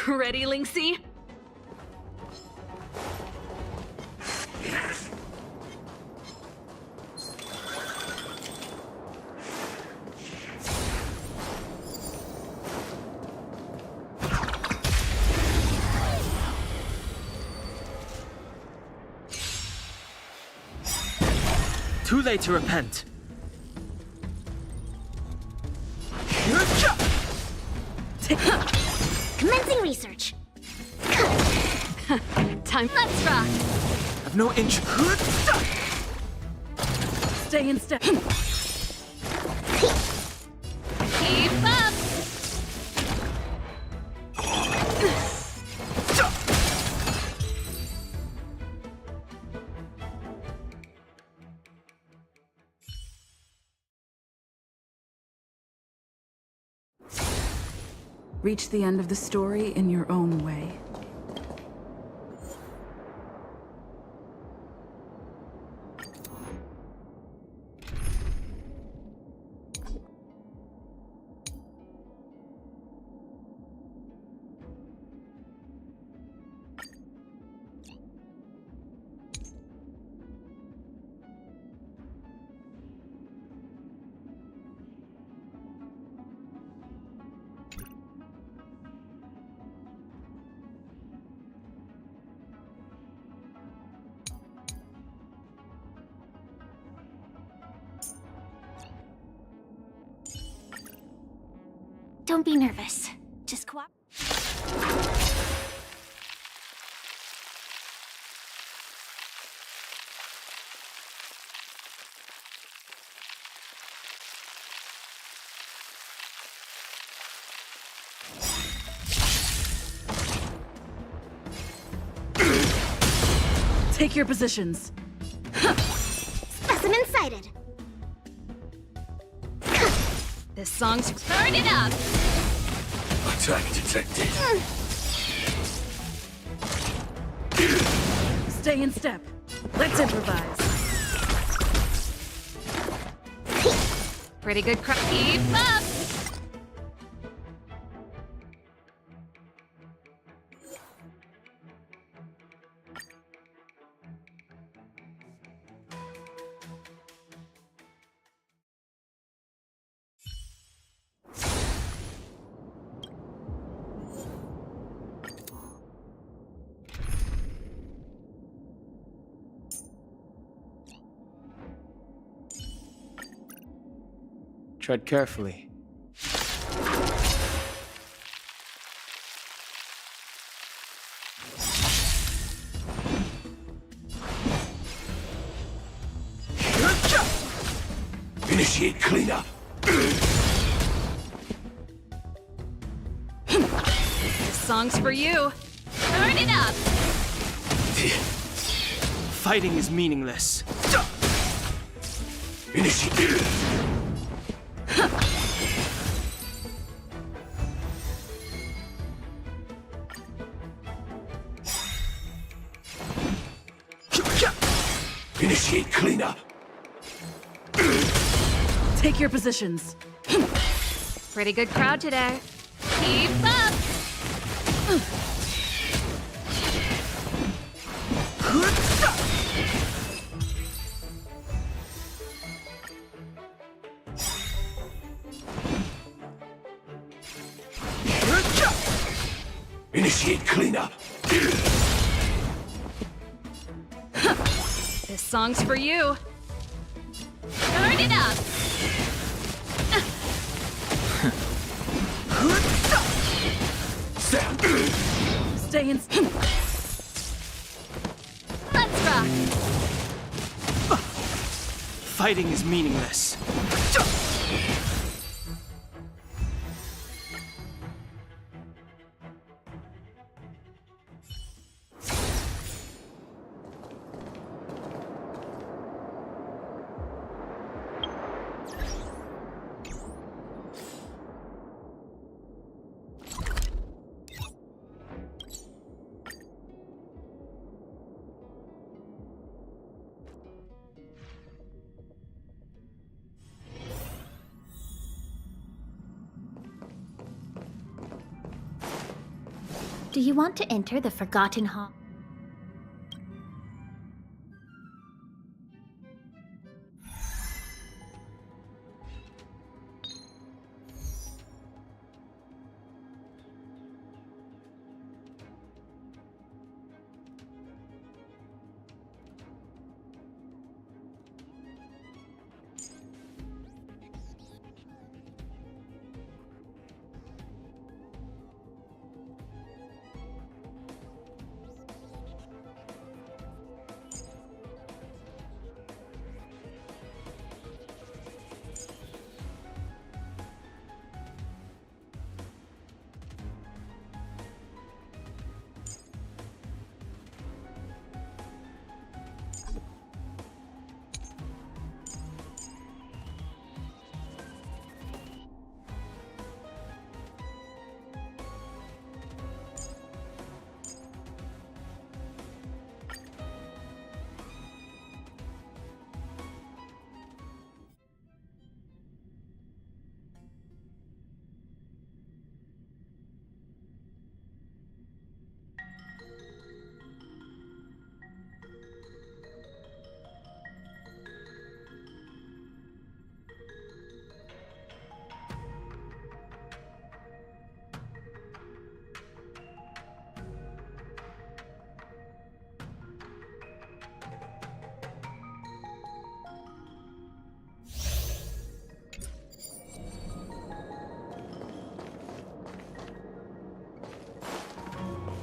Ready, Linksy? Too late to repent. Commencing research. Time. Let's rock. I've no interest. Stay in step. Keep up. Reach the end of the story in your own way. Don't be nervous. Just cooperate. Take your positions. Specimen sighted. This song's turn it up. Attack detected. Stay in step. Let's improvise. Pretty good crowd. Keep up. Tread carefully. Initiate cleanup. This song's for you. Turn it up. Fighting is meaningless. Initiate. Initiate cleanup. Take your positions. Pretty good crowd today. Keep up. Initiate cleanup. This song's for you. Turn it up. Sound. Stay in. Let's rock. Fighting is meaningless. Do you want to enter the Forgotten Hall?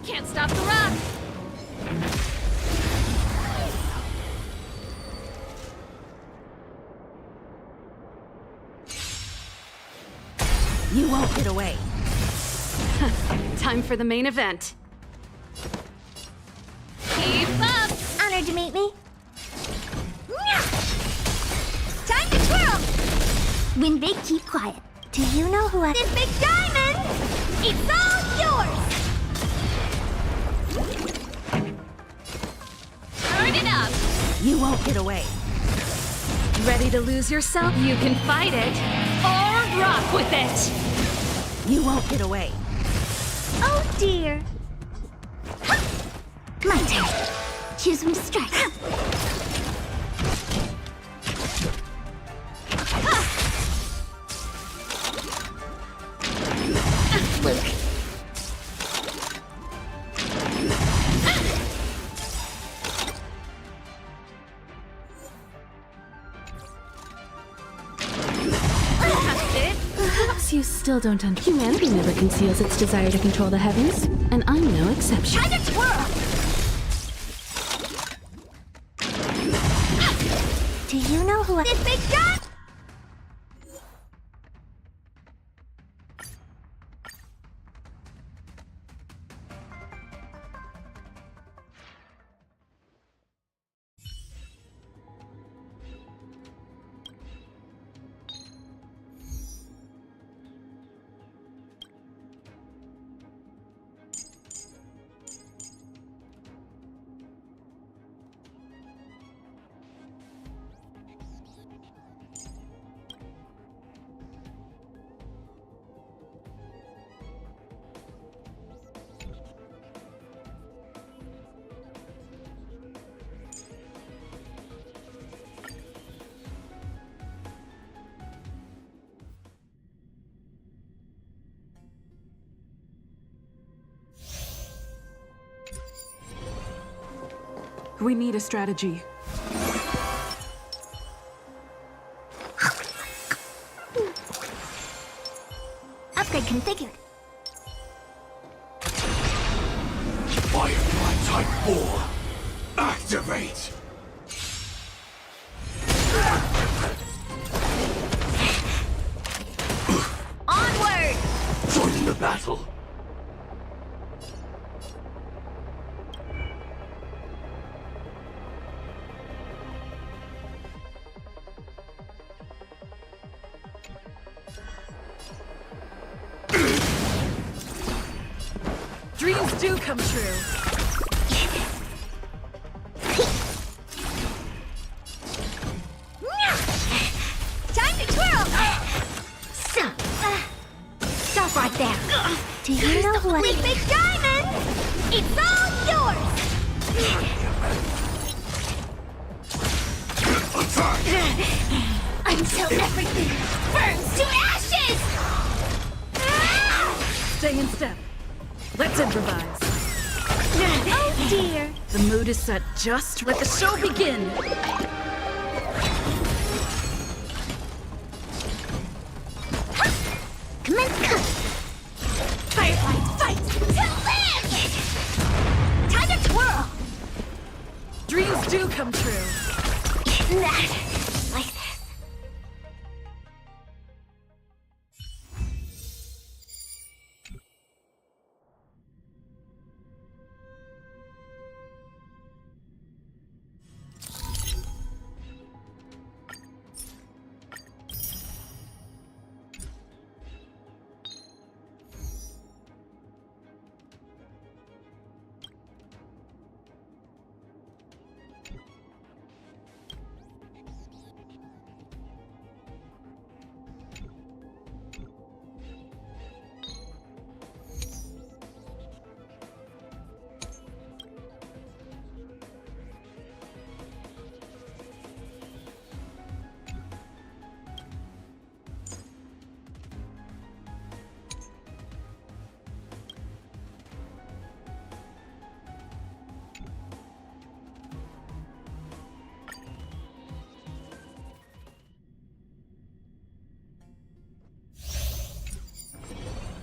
Can't stop the rock! You won't get away. Time for the main event. Keep up! Honored to meet me. Time to twirl! Win big, keep quiet. Do you know who I... This big diamond! It's all yours! Turn it up! You won't get away. Ready to lose yourself? You can fight it, or rock with it! You won't get away. Oh dear. Ha! My turn. Choose when to strike. Luke. Perhaps you still don't understand. Humanity never conceals its desire to control the heavens, and I'm no exception. Time to twirl! Do you know who I... This big guy? We need a strategy. Upgrade configured. Firefly Type 4. Activate. Onward! Join the battle. Dreams do come true. Time to twirl! So, stop right there. Do you know who I... Big diamond! It's all yours! Attack! Until everything burns to ashes! Stay in step. Let's improvise. Oh dear! The mood is set just. Let the show begin. Commence cut! Fireflies fight to live! Time to twirl! Dreams do come true. That, like this.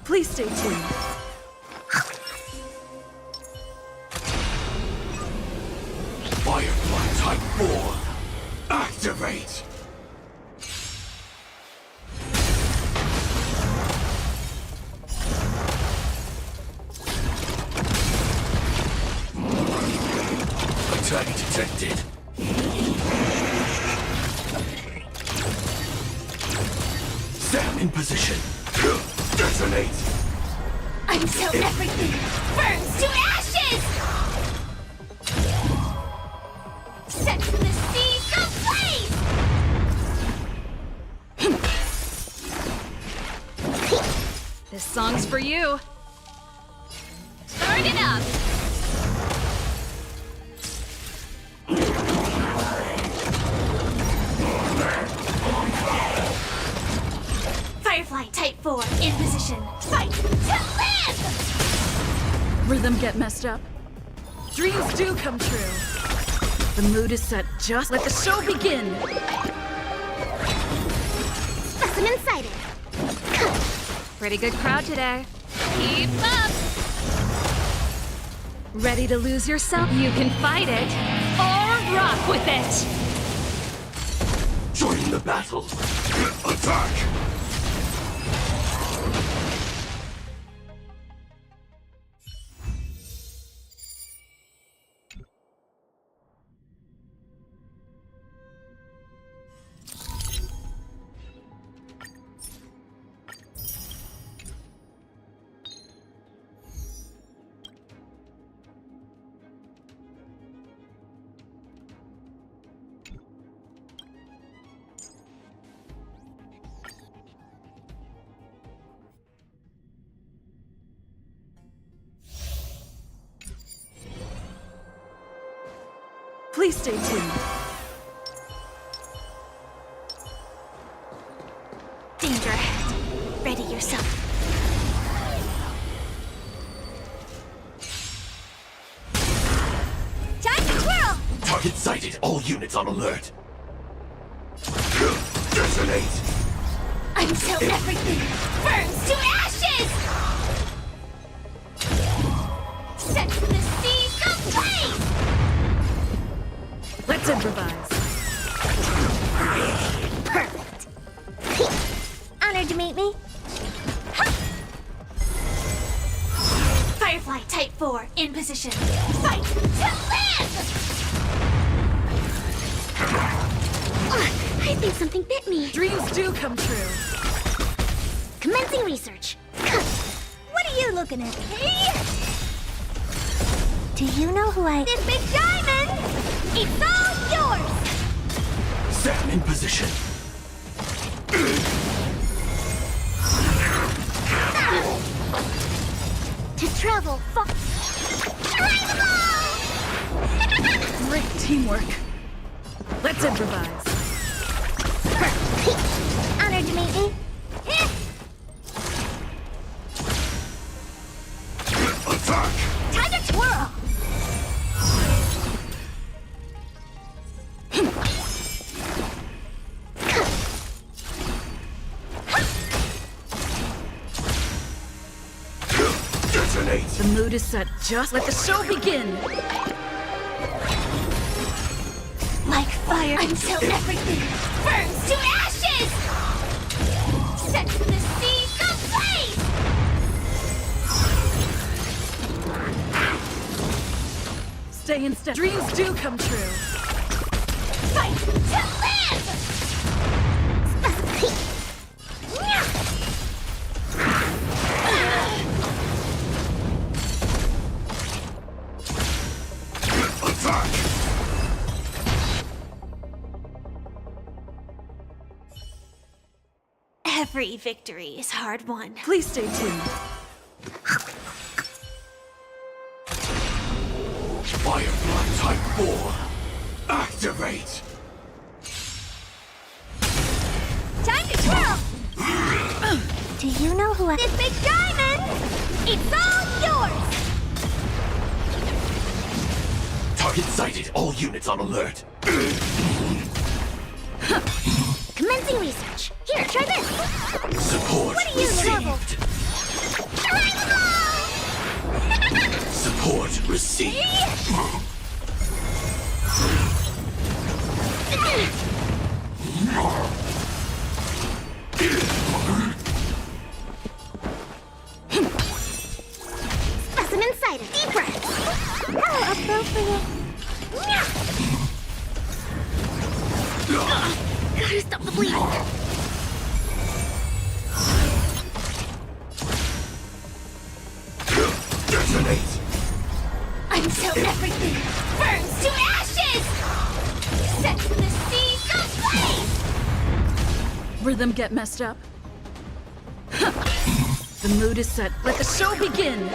Please stay tuned. Firefly Type 4. Activate! Attack detected. Stand in position. Detonate! Until everything burns to ashes! Set the seas ablaze! This song's for you. Start it up! Firefly Type 4 in position. Fight to live! Rhythm get messed up. Dreams do come true. The mood is set just. Let the show begin. Specimen sighted. Pretty good crowd today. Keep up! Ready to lose yourself? You can fight it or rock with it. Join the battle. Attack! Please stay tuned. Danger ahead. Ready yourself. Time to twirl! Target sighted. All units on alert. Detonate! Until everything burns to ashes! Set the seas ablaze! Let's improvise. Perfect. Honored to meet me. Firefly Type 4 in position. Fight to live! I think something bit me. Dreams do come true. Commencing research. What are you looking at, hey? Do you know who I... This big diamond! It's all yours! Stand in position. travel far. Great teamwork. Let's improvise. Honored to meet you. Attack! Time to twirl. Detonate! The mood is set. Just let the show begin. Like fire until everything burns to ashes! Set the seas ablaze! Stay in step. Dreams do come true. Fight to live! Attack! Every victory is hard won. Please stay tuned. Firefly Type 4! Activate! Time to twirl! Do you know who I— This big diamond! It's all yours! Target sighted. All units on alert. Commencing research. Here, try this! Support What are you, trouble? received. Support received. Specimen sighted. Deep breath. How appropriate. Gotta stop the bleeding. Detonate! Until everything burns to ashes! Set the seas ablaze! Rhythm get messed up. The mood is set. Let the show begin.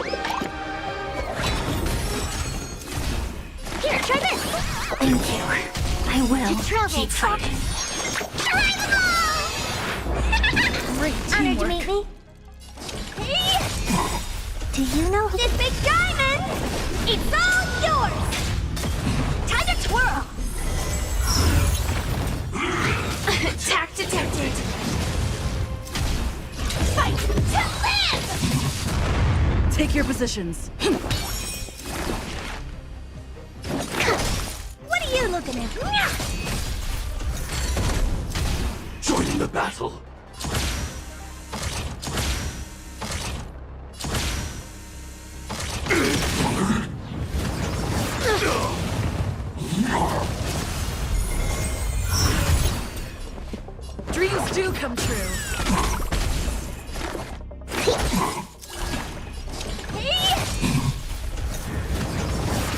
Here, try this! Thank you. I will keep fighting. Great Honored to teamwork. meet me. Do you know who— This big diamond? It's all yours! Time to twirl! Attack detected! Fight to live! Take your positions. What are you looking at? Joining the battle. Dreams do come true.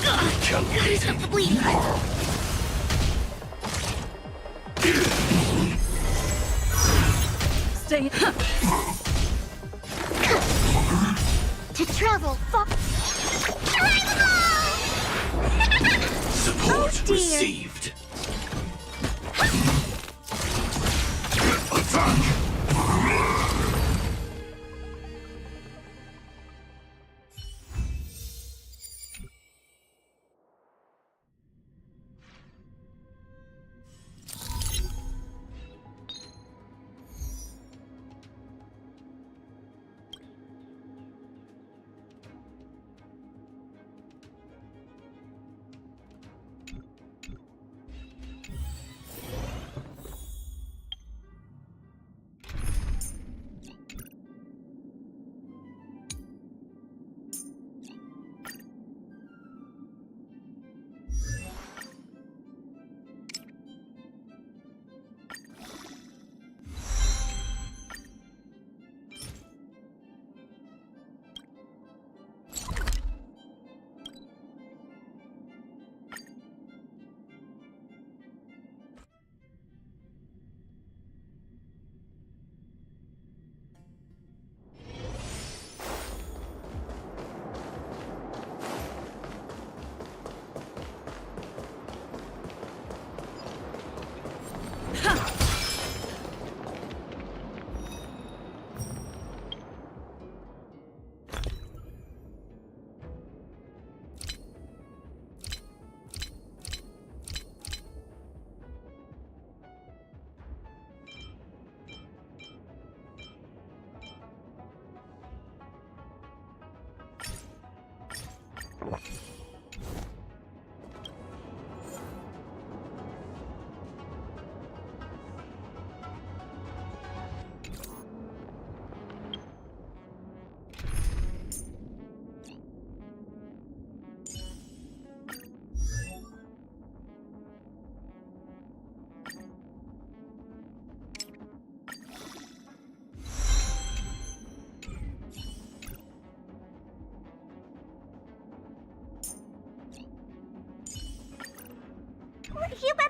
Gotta stop the bleeding. Stay. To travel far. Support Oh, dear. received. Attack!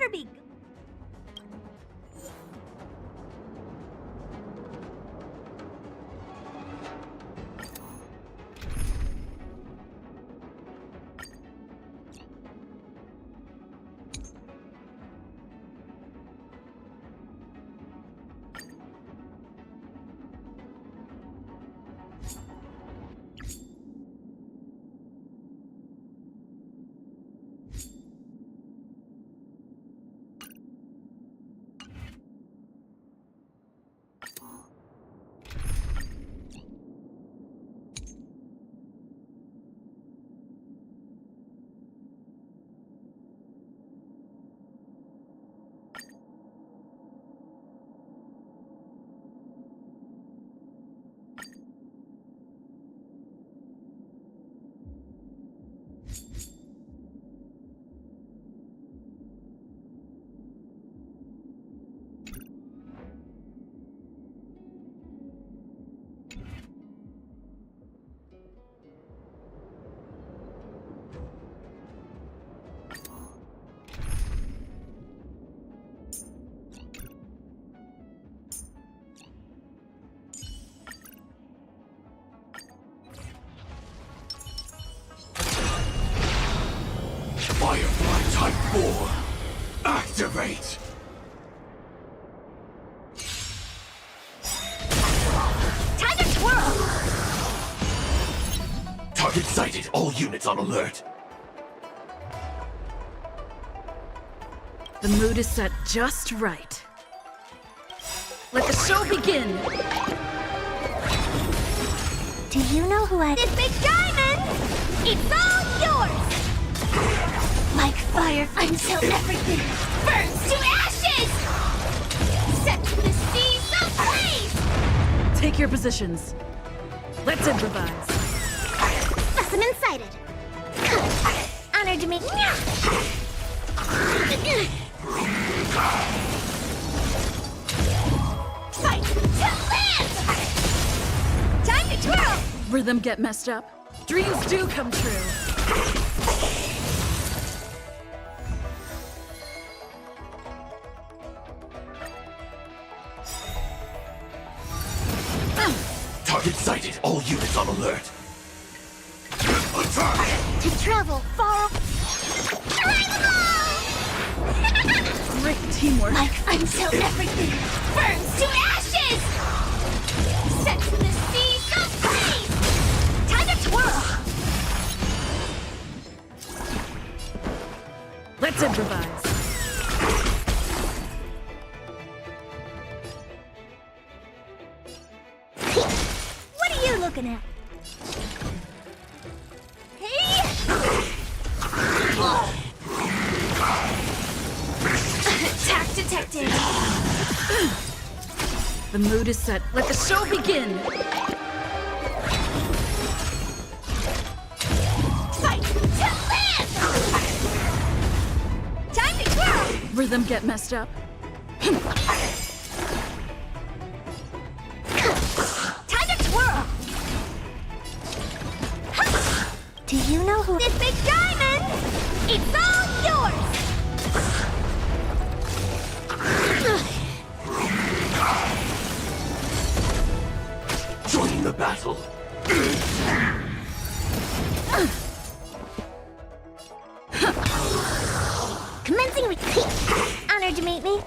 better be. Firefly Type 4. Activate! Time to twirl! Target sighted. All units on alert. The mood is set just right. Let the show begin! Do you know who I... This big diamond! It's all yours! Like fire until everything burns to ashes! Set to the seas of blaze! Take your positions. Let's improvise. Specimen sighted. Honored to meet... Fight to live! Time to twirl! Rhythm get messed up. Dreams do come true. Target sighted. All units on alert. Attack! To travel far... Great teamwork. Like until everything burns to ashes! Set to the seas of blaze! Time to twirl! Let's improvise. What are you looking at? Hey! Attack detected! The mood is set. Let the show begin! Fight to live! Time to twirl! Rhythm get messed up. Time to twirl! Do you know who... This big diamond! It's all yours! Join the battle. Commencing retreat! Honored to meet me.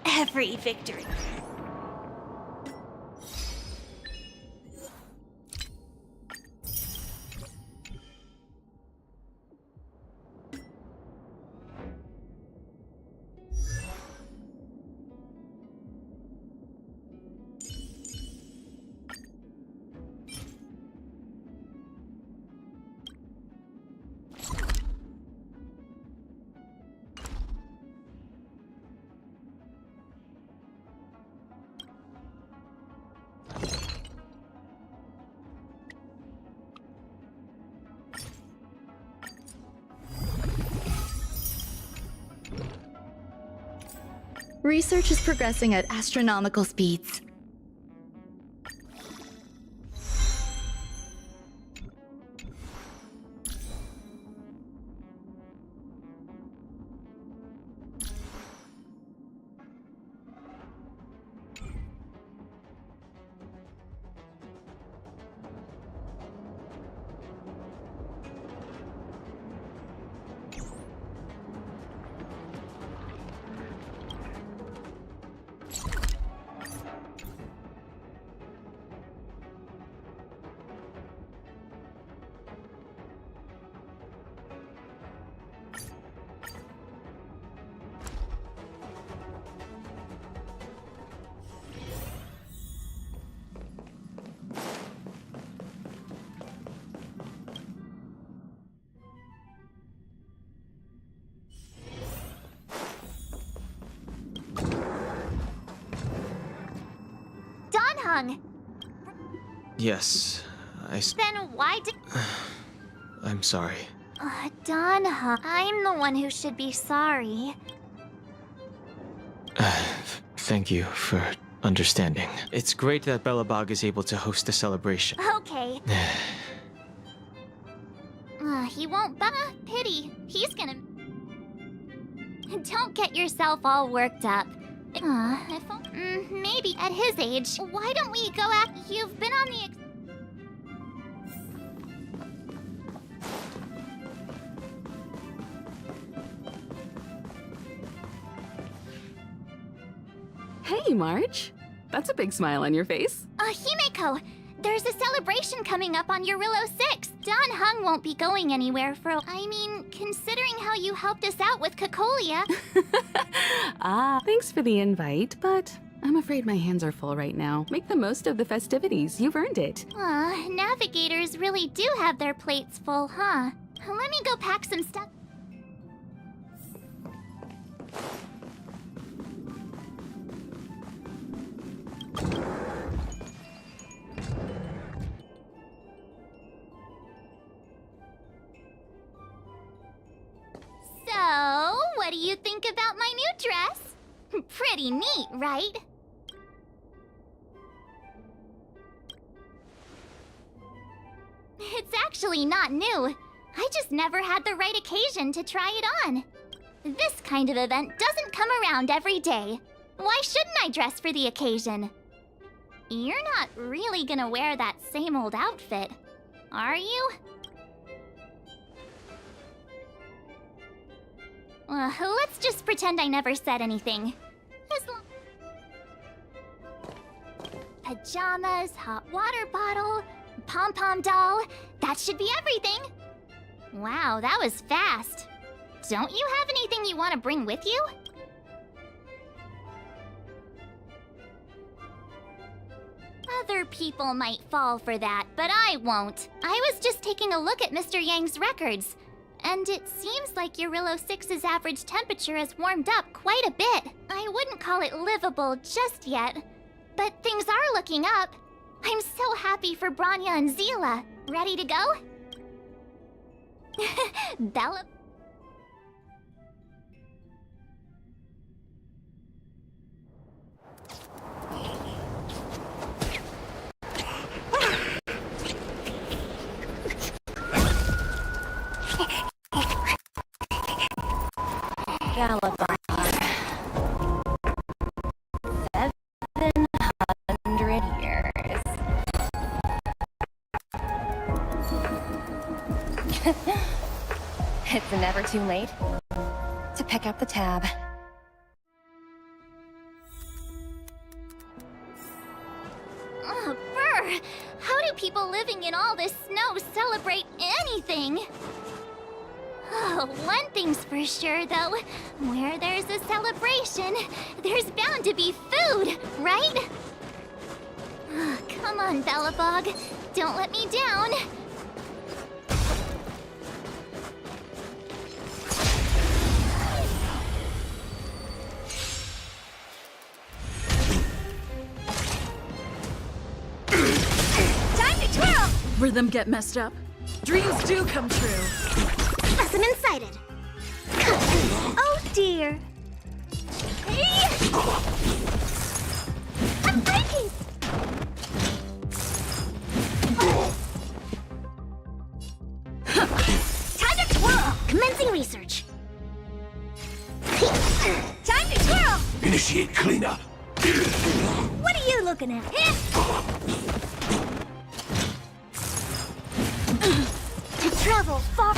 Every victory. Research is progressing at astronomical speeds. wrong? Yes, Then why did... I'm sorry. Don Hung, I'm the one who should be sorry. Thank you for understanding. It's great that Belobog is able to host a celebration. Okay. He won't pity. He's gonna... Don't get yourself all worked up. Maybe at his age. Why don't we go You've been on the... Hey, March. That's a big smile on your face. Himeko, there's a celebration coming up on Eurillo 6. Don Hung won't be going anywhere for... I mean, considering how you helped us out with Cocolia. Thanks for the invite, but I'm afraid my hands are full right now. Make the most of the festivities. You've earned it. Navigators really do have their plates full, huh? Let me go pack some stuff. So, what do you think about my new dress? Pretty neat, right? It's actually not new. I just never had the right occasion to try it on. This kind of event doesn't come around every day. Why shouldn't I dress for the occasion? You're not really gonna wear that same old outfit, are you? Let's just pretend I never said anything. Pajamas, hot water bottle, pom-pom doll. That should be everything. Wow, that was fast. Don't you have anything you want to bring with you? Other people might fall for that, but I won't. I was just taking a look at Mr. Yang's records. And it seems like Eurillo 6's average temperature has warmed up quite a bit. I wouldn't call it livable just yet, but things are looking up. I'm so happy for Branya and Zila. Ready to go? Bella... Gallify. 700 years. It's never too late to pick up the tab. Oh, brr! How do people living in all this snow celebrate anything? Oh, one thing's for sure, though. Where there's a celebration, there's bound to be food, right? Oh, come on, Belobog. Don't let me down. Time to twirl! Rhythm get messed up. Dreams do come true. I'm incited. Oh dear. I'm breaking. Time to twirl. Commencing research. Time to twirl. Initiate cleanup. What are you looking at? To travel far.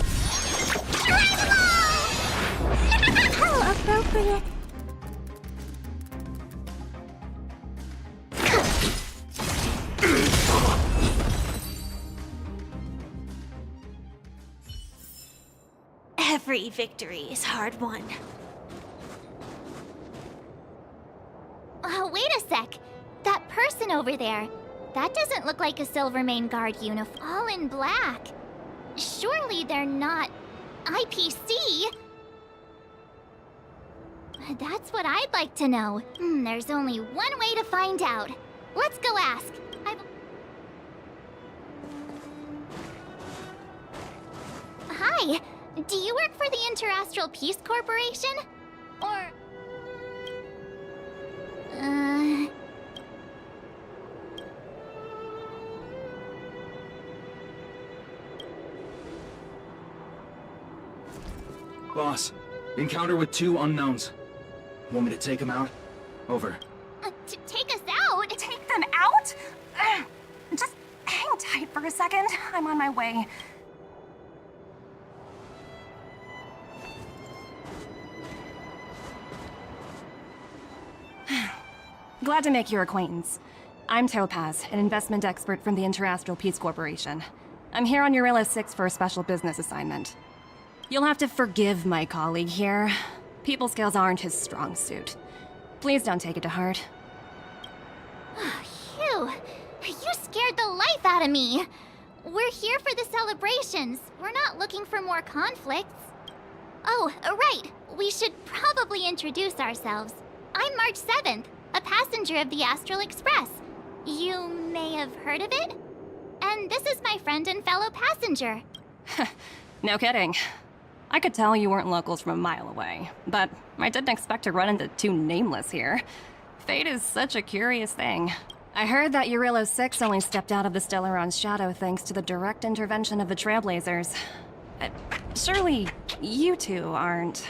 How appropriate. Every victory is hard won. Oh, wait a sec. That person over there. That doesn't look like a Silvermane Guard uniform. All in black. Surely they're not IPC? That's what I'd like to know. There's only one way to find out. let's go ask. Hi, do you work for the Interastral Peace Corporation? Or... Boss, encounter with 2 unknowns. Want me to take them out? Over. Take us out? Take them out? Just hang tight for a second. I'm on my way. Glad to make your acquaintance. I'm Topaz, an investment expert from the Interastral Peace Corporation. I'm here on Eurilla 6 for a special business assignment. You'll have to forgive my colleague here. People skills aren't his strong suit. Please don't take it to heart. Phew, you scared the life out of me. We're here for the celebrations. We're not looking for more conflicts. Oh, right. We should probably introduce ourselves. I'm March 7th, a passenger of the Astral Express. You may have heard of it? And this is my friend and fellow passenger. No kidding. I could tell you weren't locals from a mile away, but I didn't expect to run into 2 nameless here. Fate is such a curious thing. I heard that Eurilla 6 only stepped out of the Stellaron's shadow thanks to the direct intervention of the Trailblazers. Surely, you 2 aren't...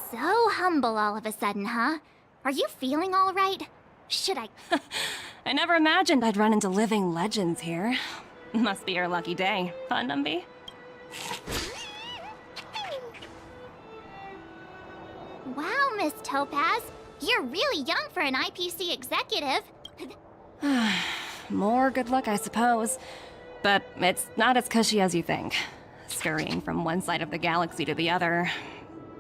So humble all of a sudden, huh? Are you feeling all right? Should I... I never imagined I'd run into living legends here. Must be your lucky day, fun, Numby? Wow, Miss Topaz. You're really young for an IPC executive. More good luck, I suppose. But it's not as cushy as you think. Scurrying from one side of the galaxy to the other.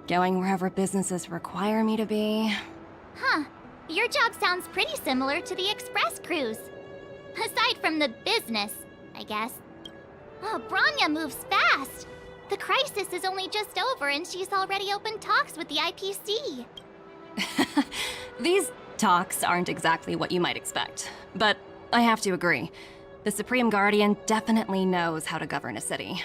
Going wherever businesses require me to be. Huh. Your job sounds pretty similar to the Express cruise. Aside from the business, I guess. Oh, Branya moves fast. The crisis is only just over and she's already opened talks with the IPC. These talks aren't exactly what you might expect. But I have to agree. The Supreme Guardian definitely knows how to govern a city.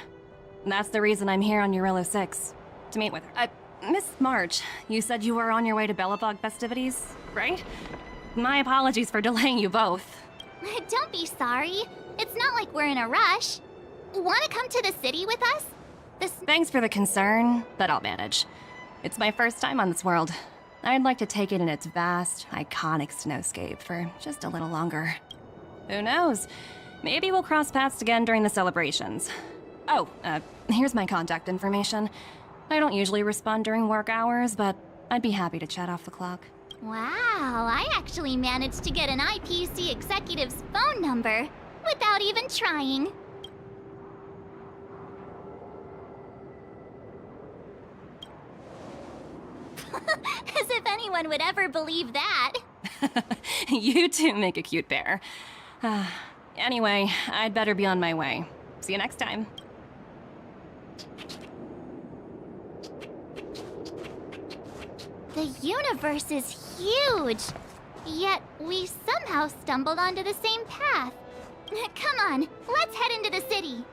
That's the reason I'm here on Eurilla 6. To meet with her. Miss March, you said you were on your way to Belobog festivities, right? My apologies for delaying you both. Don't be sorry. It's not like we're in a rush. Want to come to the city with us? Thanks for the concern, but I'll manage. It's my first time on this world. I'd like to take it in its vast, iconic snowscape for just a little longer. Who knows? Maybe we'll cross paths again during the celebrations. Oh, here's my contact information. I don't usually respond during work hours, but I'd be happy to chat off the clock. Wow, I actually managed to get an IPC executive's phone number without even trying. As if anyone would ever believe that. You 2 make a cute pair. Anyway, I'd better be on my way. See you next time. The universe is huge, yet we somehow stumbled onto the same path. Come on, let's head into the city.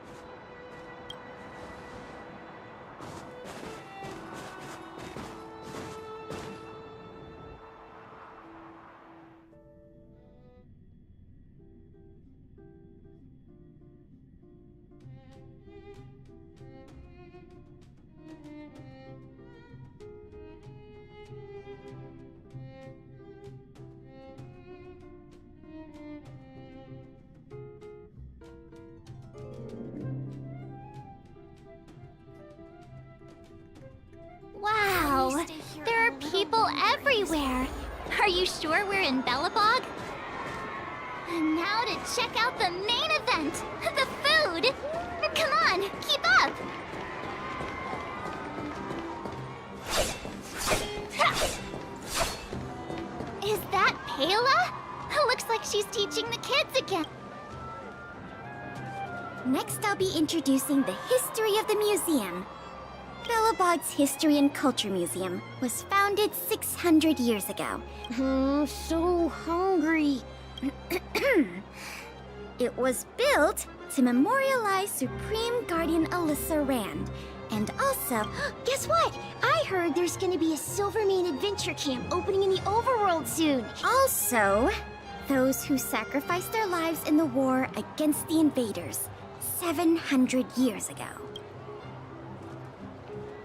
Wow, there are people everywhere. Are you sure we're in Belobog? And now to check out the main event, the food. Come on, keep up. Is that Payla? Looks like she's teaching the kids again. Next, I'll be introducing the history of the museum. Belobog's History and Culture Museum was founded 600 years ago. So hungry. It was built to memorialize Supreme Guardian Alyssa Rand. And also, guess what? I heard there's gonna be a Silvermane adventure camp opening in the overworld soon. Also, those who sacrificed their lives in the war against the invaders 700 years ago.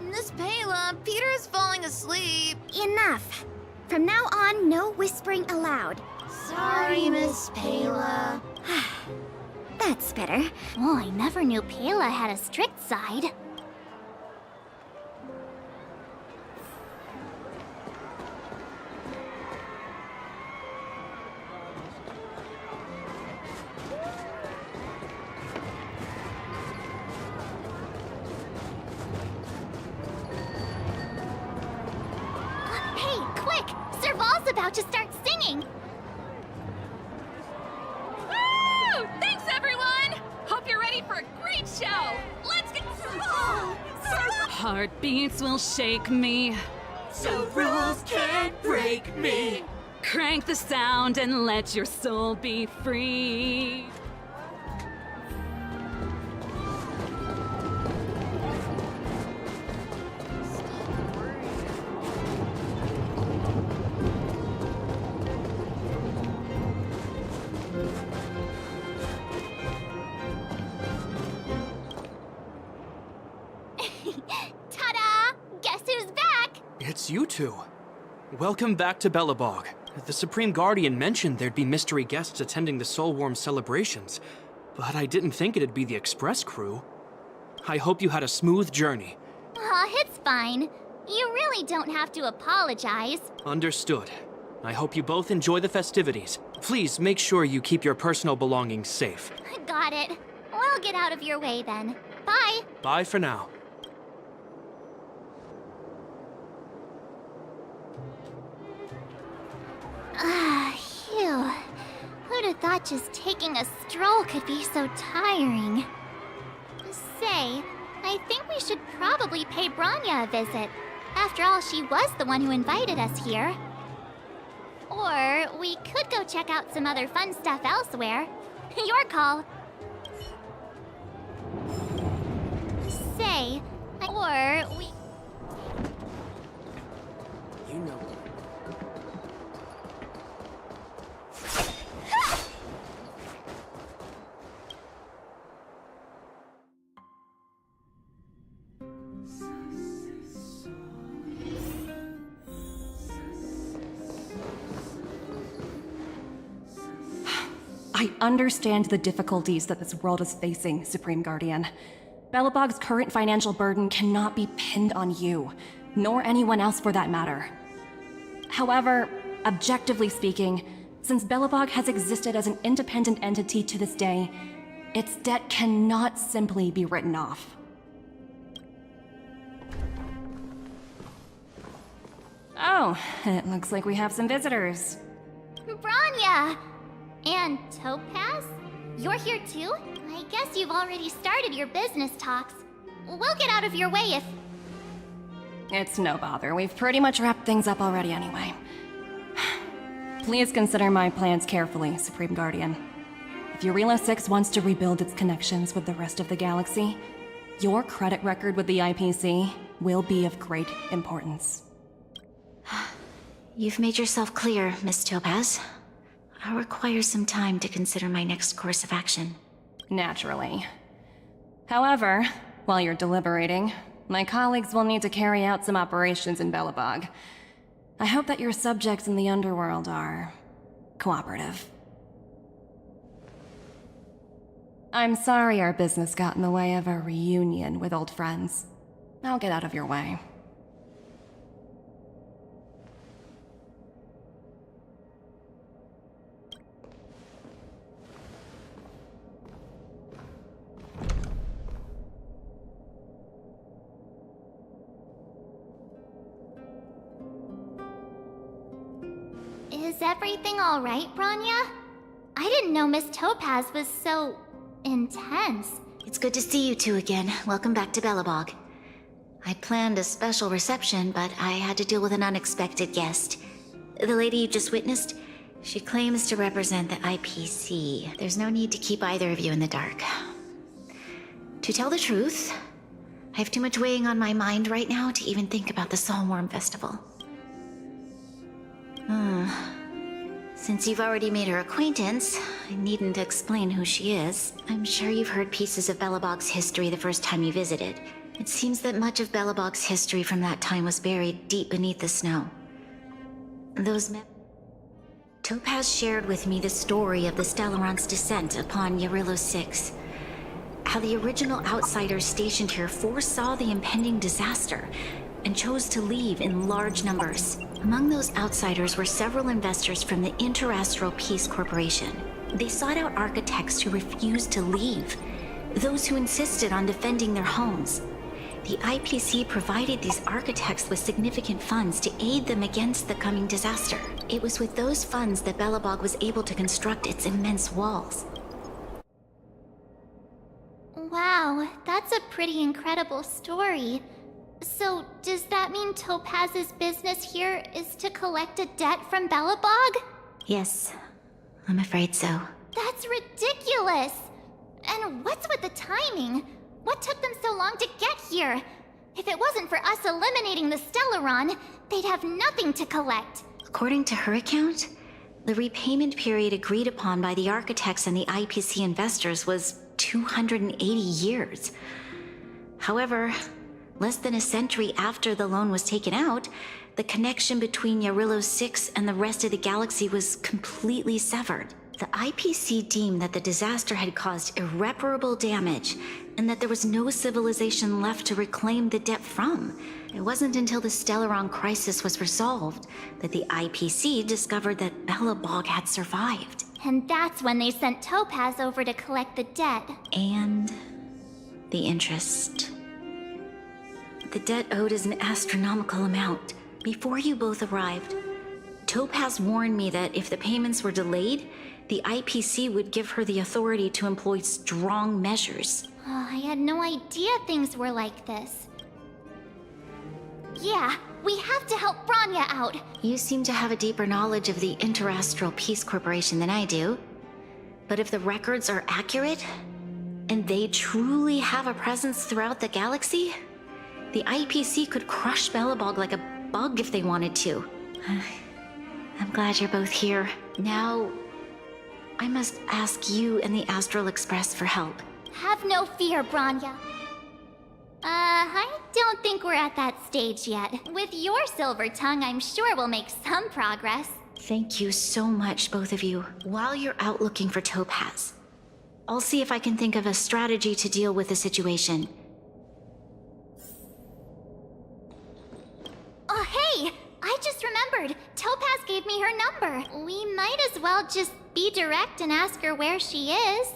Miss Payla, Peter is falling asleep. Enough. From now on, no whispering aloud. Sorry, Miss Payla. That's better. Oh, I never knew Payla had a strict side. Hey, quick! Serval's about to start singing! Woo! Thanks, everyone! Hope you're ready for a great show! Let's get Serval! Heartbeats will shake me. So rules can't break me. Crank the sound and let your soul be free. Ta-da! Guess who's back? It's you two. Welcome back to Belobog. The Supreme Guardian mentioned there'd be mystery guests attending the Soulworm celebrations, but I didn't think it'd be the Express crew. I hope you had a smooth journey. Aw, it's fine. You really don't have to apologize. Understood. I hope you both enjoy the festivities. Please make sure you keep your personal belongings safe. Got it. We'll get out of your way then. Bye. Bye for now. Phew. Who'd have thought just taking a stroll could be so tiring? Say, I think we should probably pay Branya a visit. After all, she was the one who invited us here. Or we could go check out some other fun stuff elsewhere. Your call. Say, or we... You know. I understand the difficulties that this world is facing, Supreme Guardian. Belobog's current financial burden cannot be pinned on you, nor anyone else for that matter. However, objectively speaking, since Belobog has existed as an independent entity to this day, its debt cannot simply be written off. Oh, it looks like we have some visitors. Branya! And Topaz? You're here too? I guess you've already started your business talks. We'll get out of your way if... It's no bother. We've pretty much wrapped things up already anyway. Please consider my plans carefully, Supreme Guardian. If Eurela 6 wants to rebuild its connections with the rest of the galaxy, your credit record with the IPC will be of great importance. You've made yourself clear, Miss Topaz. I'll require some time to consider my next course of action. Naturally. However, while you're deliberating, my colleagues will need to carry out some operations in Belobog. I hope that your subjects in the underworld are... cooperative. I'm sorry our business got in the way of a reunion with old friends. I'll get out of your way. Is everything alright, Branya? I didn't know Miss Topaz was so... intense. It's good to see you two again. Welcome back to Belobog. I'd planned a special reception, but I had to deal with an unexpected guest. The lady you just witnessed, she claims to represent the IPC. There's no need to keep either of you in the dark. To tell the truth, I have too much weighing on my mind right now to even think about the Soulworm Festival. Since you've already made her acquaintance, I needn't explain who she is. I'm sure you've heard pieces of Belobog's history the first time you visited. It seems that much of Belobog's history from that time was buried deep beneath the snow. Topaz shared with me the story of the Stellaron's descent upon Yarillo 6. How the original outsiders stationed here foresaw the impending disaster and chose to leave in large numbers. Among those outsiders were several investors from the Interastral Peace Corporation. They sought out architects who refused to leave, those who insisted on defending their homes. The IPC provided these architects with significant funds to aid them against the coming disaster. It was with those funds that Belobog was able to construct its immense walls. Wow, that's a pretty incredible story. So, does that mean Topaz's business here is to collect a debt from Belobog? Yes, I'm afraid so. That's ridiculous! And what's with the timing? What took them so long to get here? If it wasn't for us eliminating the Stellaron, they'd have nothing to collect. According to her account, the repayment period agreed upon by the architects and the IPC investors was 280 years. However, less than a century after the loan was taken out, the connection between Yarillo 6 and the rest of the galaxy was completely severed. The IPC deemed that the disaster had caused irreparable damage and that there was no civilization left to reclaim the debt from. It wasn't until the Stellaron crisis was resolved that the IPC discovered that Belobog had survived. And that's when they sent Topaz over to collect the debt. And the interest. The debt owed is an astronomical amount. Before you both arrived, Topaz warned me that if the payments were delayed, the IPC would give her the authority to employ strong measures. Oh, I had no idea things were like this. Yeah, we have to help Bronya out. You seem to have a deeper knowledge of the Interastral Peace Corporation than I do. But if the records are accurate, and they truly have a presence throughout the galaxy, the IPC could crush Belobog like a bug if they wanted to. I'm glad you're both here. Now, I must ask you and the Astral Express for help. Have no fear, Bronya. I don't think we're at that stage yet. With your silver tongue, I'm sure we'll make some progress. Thank you so much, both of you. While you're out looking for Topaz, I'll see if I can think of a strategy to deal with the situation. Oh, hey! I just remembered. Topaz gave me her number. We might as well just be direct and ask her where she is.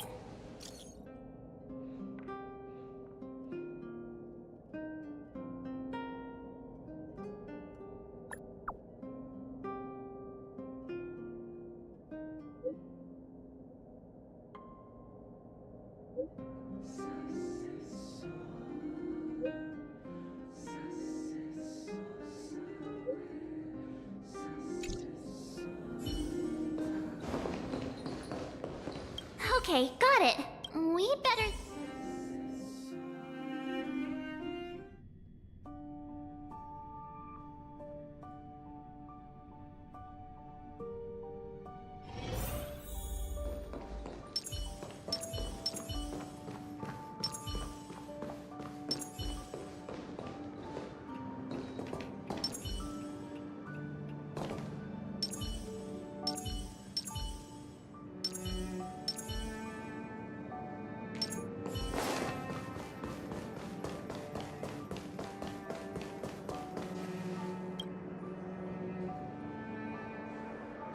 Okay, got it. We better...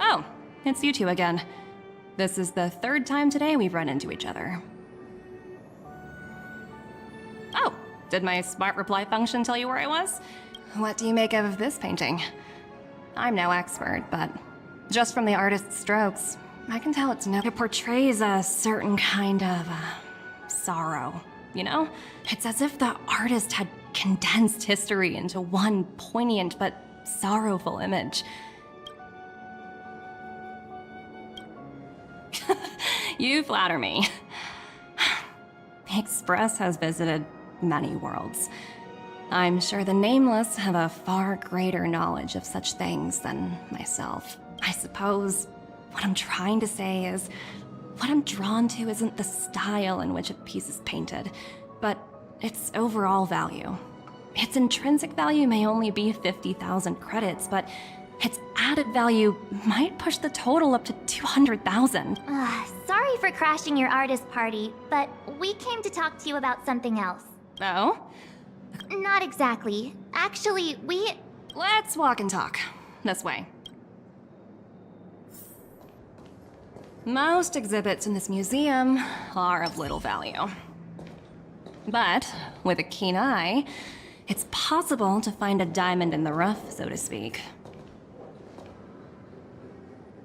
Oh, it's you two again. This is the third time today we've run into each other. Oh, did my smart reply function tell you where I was? What do you make of this painting? I'm no expert, but just from the artist's strokes, I can tell it portrays a certain kind of sorrow, you know? It's as if the artist had condensed history into one poignant but sorrowful image. You flatter me. The Express has visited many worlds. I'm sure the Nameless have a far greater knowledge of such things than myself. I suppose what I'm trying to say is, what I'm drawn to isn't the style in which a piece is painted, but its overall value. Its intrinsic value may only be 50,000 credits, but its added value might push the total up to 200,000. Sorry for crashing your artist party, but we came to talk to you about something else. Oh? Not exactly. Actually, Let's walk and talk. This way. Most exhibits in this museum are of little value. But with a keen eye, it's possible to find a diamond in the rough, so to speak.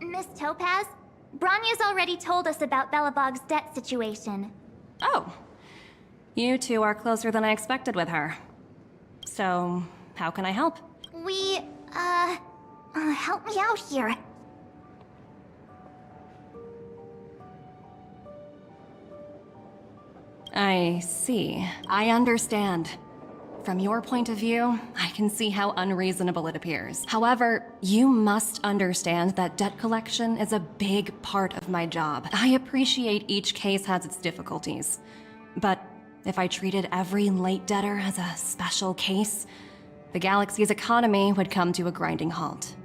Miss Topaz, Bronya's already told us about Belobog's debt situation. Oh. You two are closer than I expected with her. So, how can I help? Help me out here. I see. I understand. From your point of view, I can see how unreasonable it appears. However, you must understand that debt collection is a big part of my job. I appreciate each case has its difficulties. But if I treated every late debtor as a special case, the galaxy's economy would come to a grinding halt.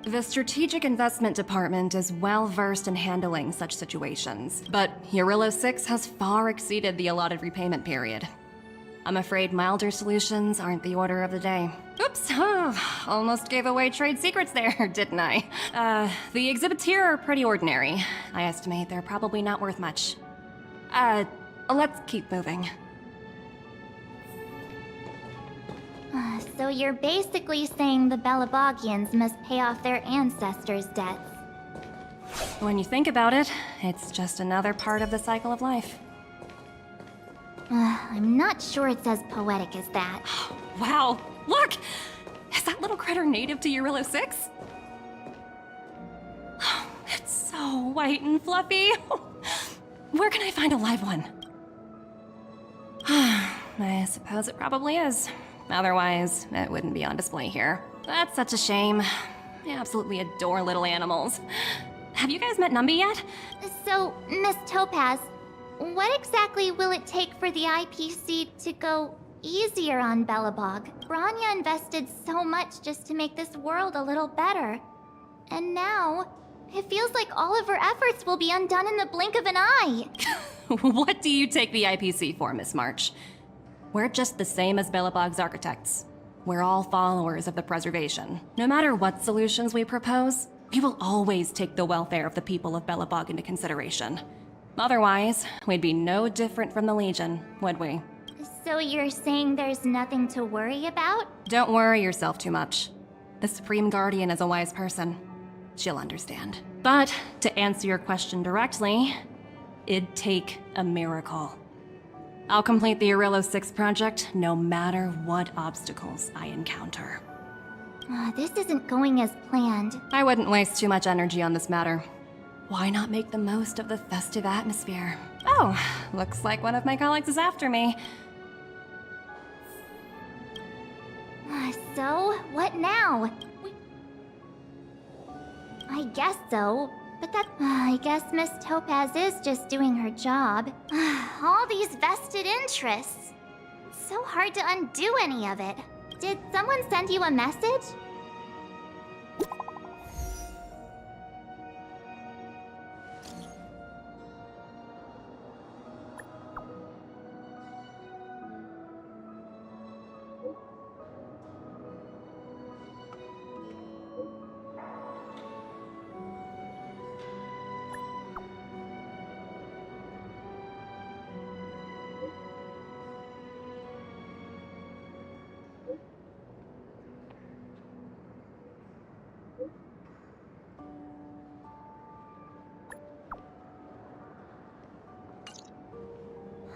The Strategic Investment Department is well versed in handling such situations, but Eurillo 6 has far exceeded the allotted repayment period. I'm afraid milder solutions aren't the order of the day. Oops, almost gave away trade secrets there, didn't I? The exhibits here are pretty ordinary. I estimate they're probably not worth much. Let's keep moving. So you're basically saying the Belabogians must pay off their ancestors' debts. When you think about it, it's just another part of the cycle of life. I'm not sure it's as poetic as that. Wow, look! Is that little critter native to Eurillo 6? It's so white and fluffy. Where can I find a live one? I suppose it probably is. Otherwise, it wouldn't be on display here. That's such a shame. I absolutely adore little animals. Have you guys met Numby yet? So, Miss Topaz, what exactly will it take for the IPC to go easier on Belobog? Bronya invested so much just to make this world a little better. And now, it feels like all of her efforts will be undone in the blink of an eye. What do you take the IPC for, Miss March? We're just the same as Belobog's architects. We're all followers of the preservation. No matter what solutions we propose, we will always take the welfare of the people of Belobog into consideration. Otherwise, we'd be no different from the Legion, would we? So you're saying there's nothing to worry about? Don't worry yourself too much. The Supreme Guardian is a wise person. She'll understand. But to answer your question directly, it'd take a miracle. I'll complete the Eurillo 6 project no matter what obstacles I encounter. This isn't going as planned. I wouldn't waste too much energy on this matter. Why not make the most of the festive atmosphere? Oh, looks like one of my colleagues is after me. So, what now? I guess so. But I guess Miss Topaz is just doing her job. All these vested interests. So hard to undo any of it. Did someone send you a message?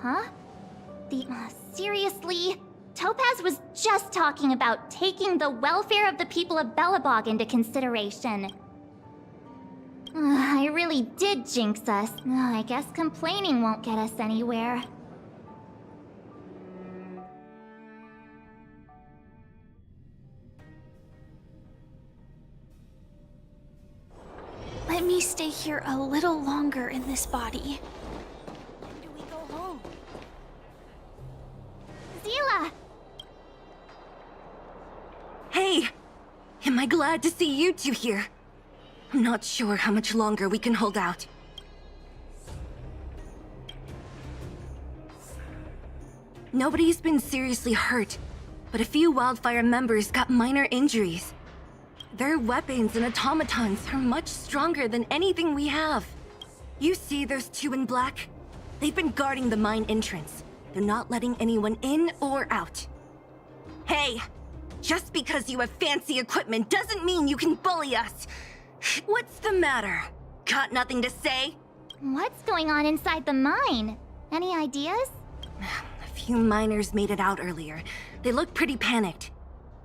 Huh? Seriously? Topaz was just talking about taking the welfare of the people of Belobog into consideration. I really did jinx us. I guess complaining won't get us anywhere. Let me stay here a little longer in this body. When do we go home? Zila! Hey! Am I glad to see you two here? I'm not sure how much longer we can hold out. Nobody's been seriously hurt, but a few Wildfire members got minor injuries. Their weapons and automatons are much stronger than anything we have. You see those two in black? They've been guarding the mine entrance. They're not letting anyone in or out. Hey! Just because you have fancy equipment doesn't mean you can bully us! What's the matter? Got nothing to say? What's going on inside the mine? Any ideas? A few miners made it out earlier. They looked pretty panicked.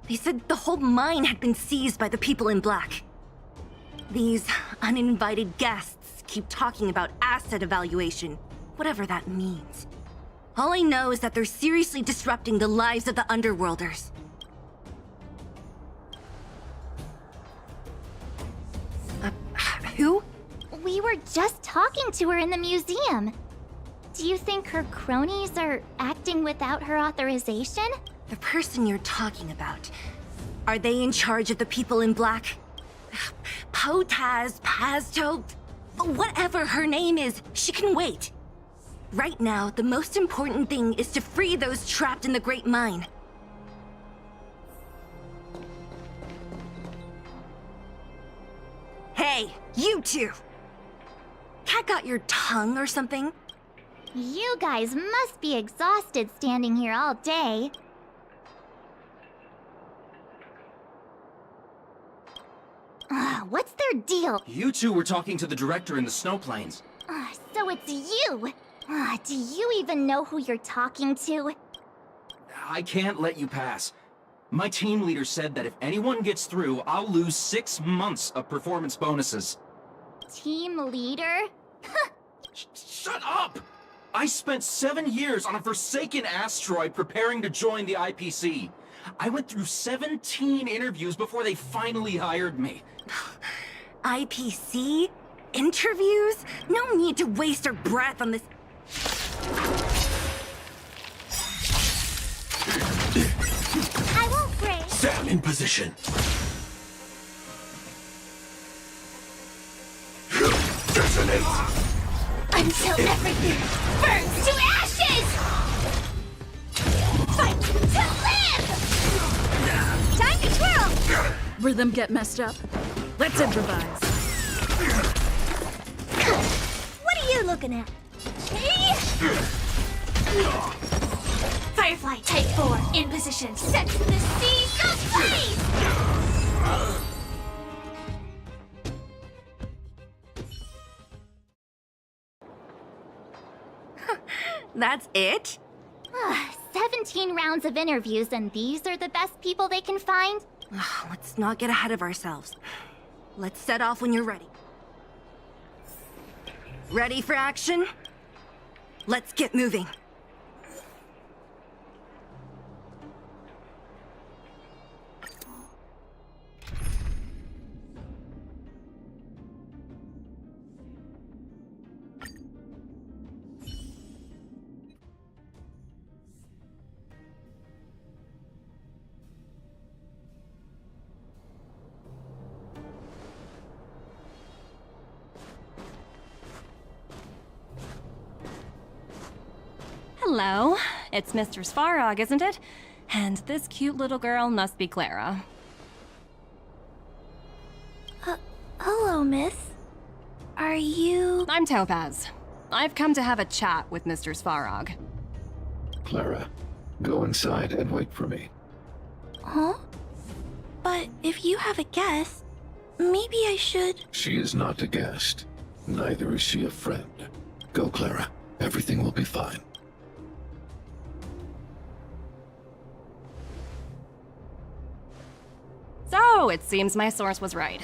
They said the whole mine had been seized by the people in black. These uninvited guests keep talking about asset evaluation, whatever that means. All I know is that they're seriously disrupting the lives of the Underworlders. Who? We were just talking to her in the museum. Do you think her cronies are acting without her authorization? The person you're talking about. Are they in charge of the people in black? Potaz, Pazto, whatever her name is, she can wait. Right now, the most important thing is to free those trapped in the Great Mine. Hey, you two! Cat got your tongue or something? You guys must be exhausted standing here all day. What's their deal? You two were talking to the director in the snow plains. So it's you! Do you even know who you're talking to? I can't let you pass. My team leader said that if anyone gets through, I'll lose 6 months of performance bonuses. Team leader? Shut up! I spent 7 years on a forsaken asteroid preparing to join the IPC. I went through 17 interviews before they finally hired me. IPC? Interviews? No need to waste our breath on this. I won't break. Sam in position. Detonate! Until everything burns to ashes! Fight to live! Time to twirl! Rhythm get messed up? Let's improvise. What are you looking at? Firefly Type 4 in position. Set the sea ablaze! That's it? 17 rounds of interviews, and these are the best people they can find? Let's not get ahead of ourselves. Let's set off when you're ready. Ready for action? Let's get moving. Hello, it's Mr. Svarog, isn't it? And this cute little girl must be Clara. Hello, miss. Are you... I'm Topaz. I've come to have a chat with Mr. Svarog. Clara, go inside and wait for me. Huh? But if you have a guest, maybe I should... She is not a guest. Neither is she a friend. Go, Clara. Everything will be fine. So, it seems my source was right.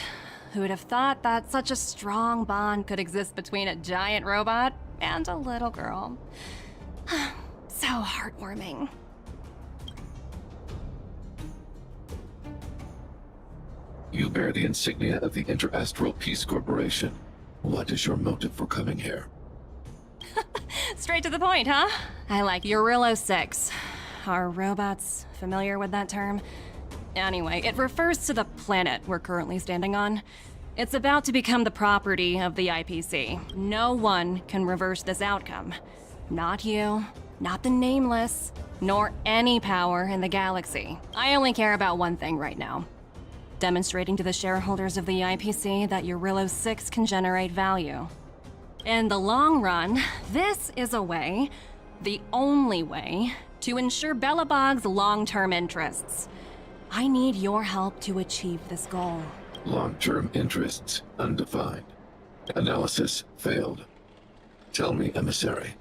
Who'd have thought that such a strong bond could exist between a giant robot and a little girl? So heartwarming. You bear the insignia of the Interastral Peace Corporation. What is your motive for coming here? Straight to the point, huh? I like Eurillo 6. Are robots familiar with that term? Anyway, it refers to the planet we're currently standing on. It's about to become the property of the IPC. No one can reverse this outcome. Not you, not the Nameless, nor any power in the galaxy. I only care about one thing right now. Demonstrating to the shareholders of the IPC that Eurillo 6 can generate value. In the long run, this is a way, the only way, to ensure Belobog's long-term interests. I need your help to achieve this goal. Long-term interests undefined. Analysis failed. Tell me, Emissary,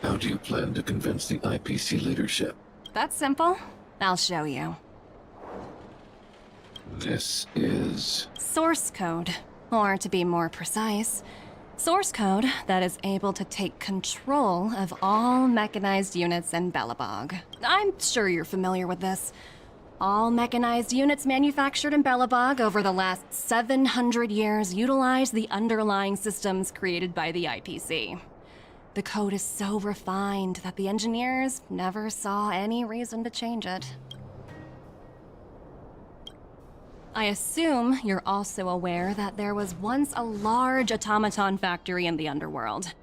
how do you plan to convince the IPC leadership? That's simple. I'll show you. This is... Source code. Or to be more precise, source code that is able to take control of all mechanized units in Belobog. I'm sure you're familiar with this. All mechanized units manufactured in Belobog over the last 700 years utilize the underlying systems created by the IPC. The code is so refined that the engineers never saw any reason to change it. I assume you're also aware that there was once a large automaton factory in the underworld.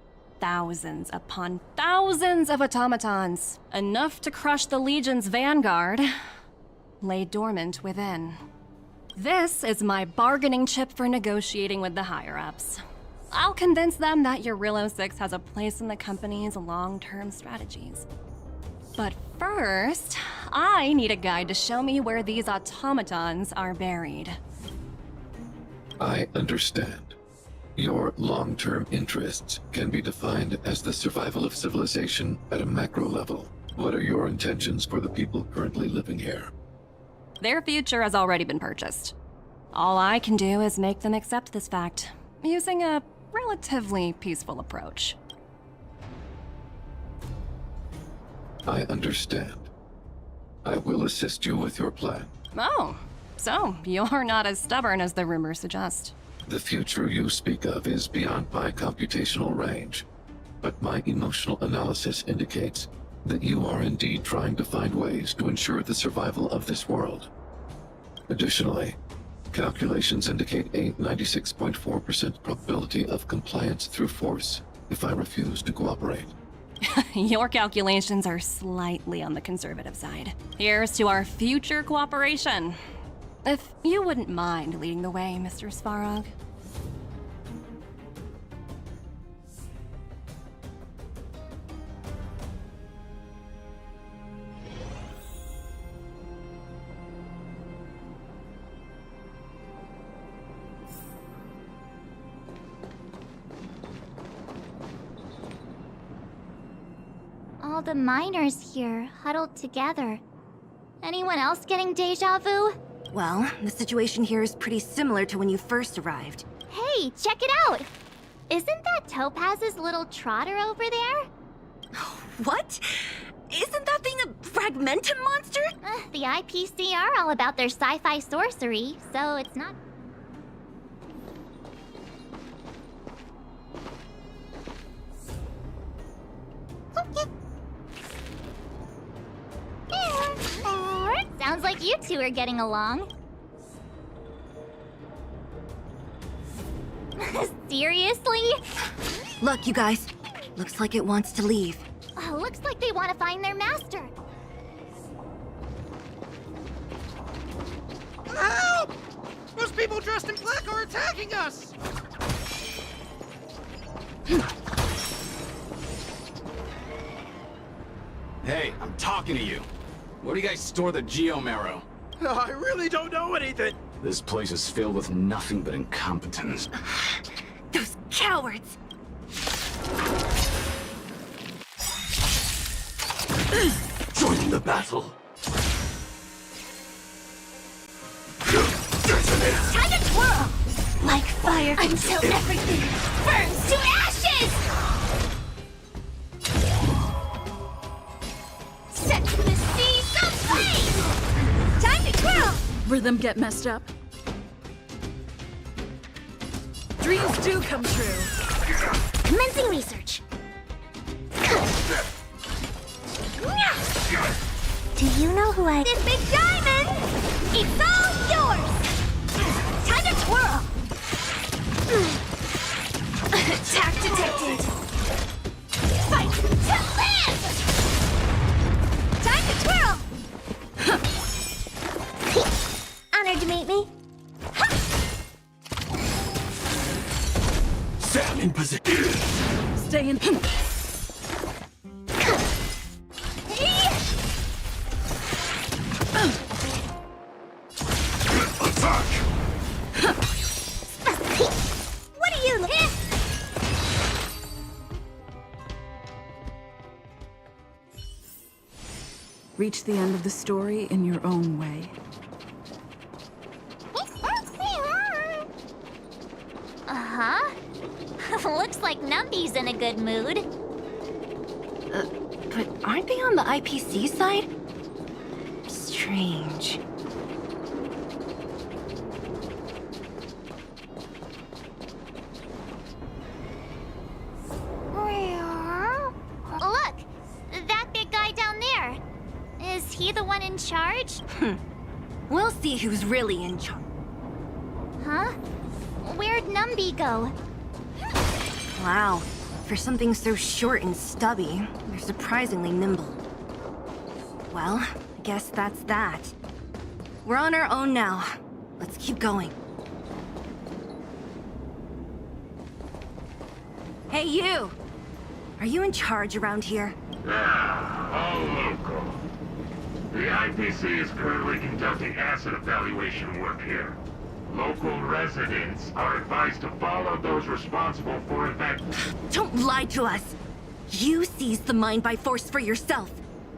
Thousands upon thousands of automatons, enough to crush the Legion's vanguard, lay dormant within. This is my bargaining chip for negotiating with the higher-ups. I'll convince them that Eurillo 6 has a place in the company's long-term strategies. But first, I need a guide to show me where these automatons are buried. I understand. Your long-term interests can be defined as the survival of civilization at a macro level. What are your intentions for the people currently living here? Their future has already been purchased. All I can do is make them accept this fact, using a relatively peaceful approach. I understand. I will assist you with your plan. Oh, so you're not as stubborn as the rumors suggest. The future you speak of is beyond my computational range, but my emotional analysis indicates that you are indeed trying to find ways to ensure the survival of this world. Additionally, calculations indicate a 96.4% probability of compliance through force if I refuse to cooperate. Your calculations are slightly on the conservative side. Here's to our future cooperation. If you wouldn't mind leading the way, Mr. Svarog. All the miners here, huddled together. Anyone else getting deja vu? Well, the situation here is pretty similar to when you first arrived. Hey, check it out! Isn't that Topaz's little trotter over there? What? Isn't that thing a fragmentum monster? The IPC are all about their sci-fi sorcery, so it's not... Sounds like you two are getting along. Seriously? Look, you guys. Looks like it wants to leave. Looks like they want to find their master. Help! Those people dressed in black are attacking us! Hey, I'm talking to you. Where do you guys store the Geomarrow? I really don't know anything. This place is filled with nothing but incompetence. Those cowards! Join the battle! Time to twirl! Like fire until everything burns to ashes! Set the seas aflame! Time to twirl! Rhythm get messed up. Dreams do come true. Commencing research. Do you know who I... This big diamond! It's all yours! Time to twirl! Attack detected! Fight to live! Time to twirl! Honored to meet me. Stand in position. Stay in. Attack! What are you... Reach the end of the story in your own way. Uh-huh. Looks like Numby's in a good mood. But aren't they on the IPC side? Strange. Look! That big guy down there. Is he the one in charge? We'll see who's really in charge. Huh? Where'd Numby go? Wow. For something so short and stubby, they're surprisingly nimble. Well, I guess that's that. We're on our own now. Let's keep going. Hey, you! Are you in charge around here? Yeah, all local. The IPC is currently conducting asset evaluation work here. Local residents are advised to follow those responsible for event. Don't lie to us! You seized the mine by force for yourself.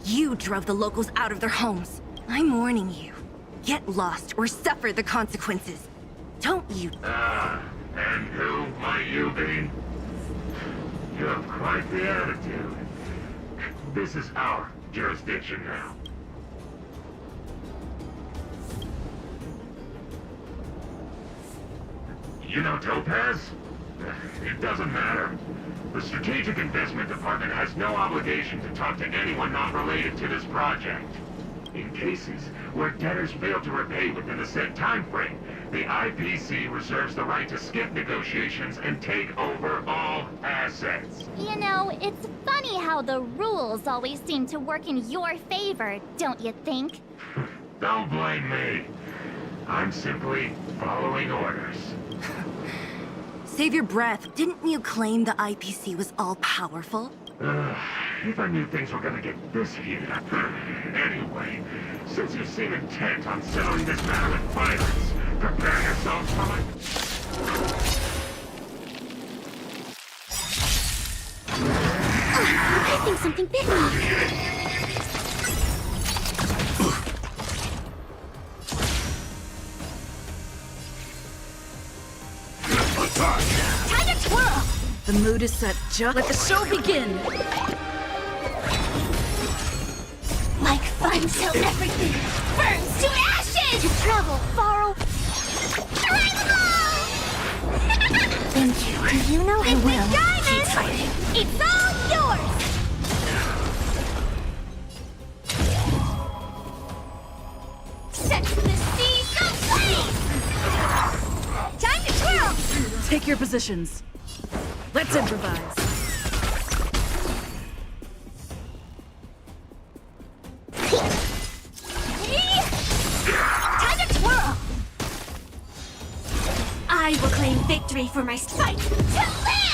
You drove the locals out of their homes. I'm warning you. Get lost or suffer the consequences. Don't you... And who might you be? You have quite the attitude. This is our jurisdiction now. You know Topaz? It doesn't matter. The Strategic Investment Department has no obligation to talk to anyone not related to this project. In cases where debtors fail to repay within the set time frame, the IPC reserves the right to skip negotiations and take over all assets. You know, it's funny how the rules always seem to work in your favor, don't you think? Don't blame me. I'm simply following orders. Save your breath. Didn't you claim the IPC was all-powerful? If I knew things were gonna get this heated up. Anyway, since you seem intent on settling this matter with violence, prepare yourselves for my... I think something bit me. Time to twirl! The mood is set. Just let the show begin. Like fun till everything burns to ashes! To travel far away. Thank you. Do you know I will? Keep fighting. It's all yours! Set the seas aflame! Time to twirl! Take your positions. Let's improvise. Time to twirl! I will claim victory for my fight to live!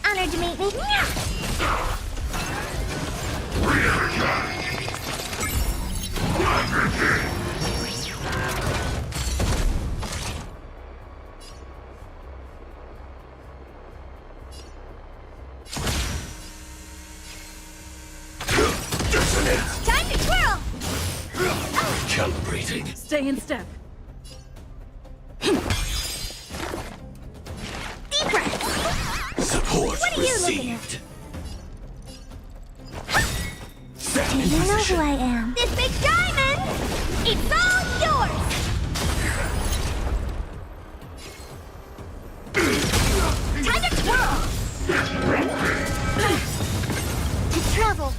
Honored to meet me. Recalibrating. Stay in step. Deep breath. Support What are you looking at? received. Set Do in you know position. who I am? This big diamond! It's all yours! Time to twirl! To travel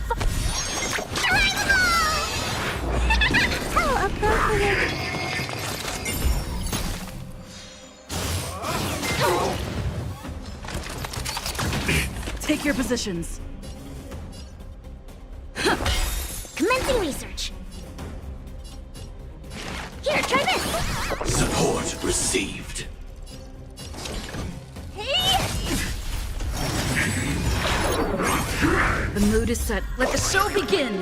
How appropriate! Take your positions. Commencing research. Here, try this! Support received. The mood is set. Let the show begin.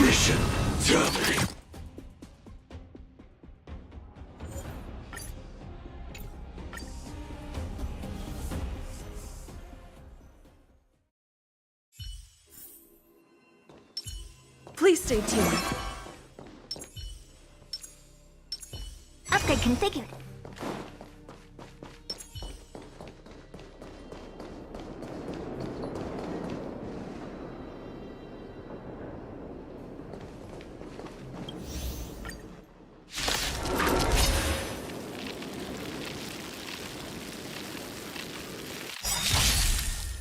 Mission terminated. Please stay tuned. Upgrade configured.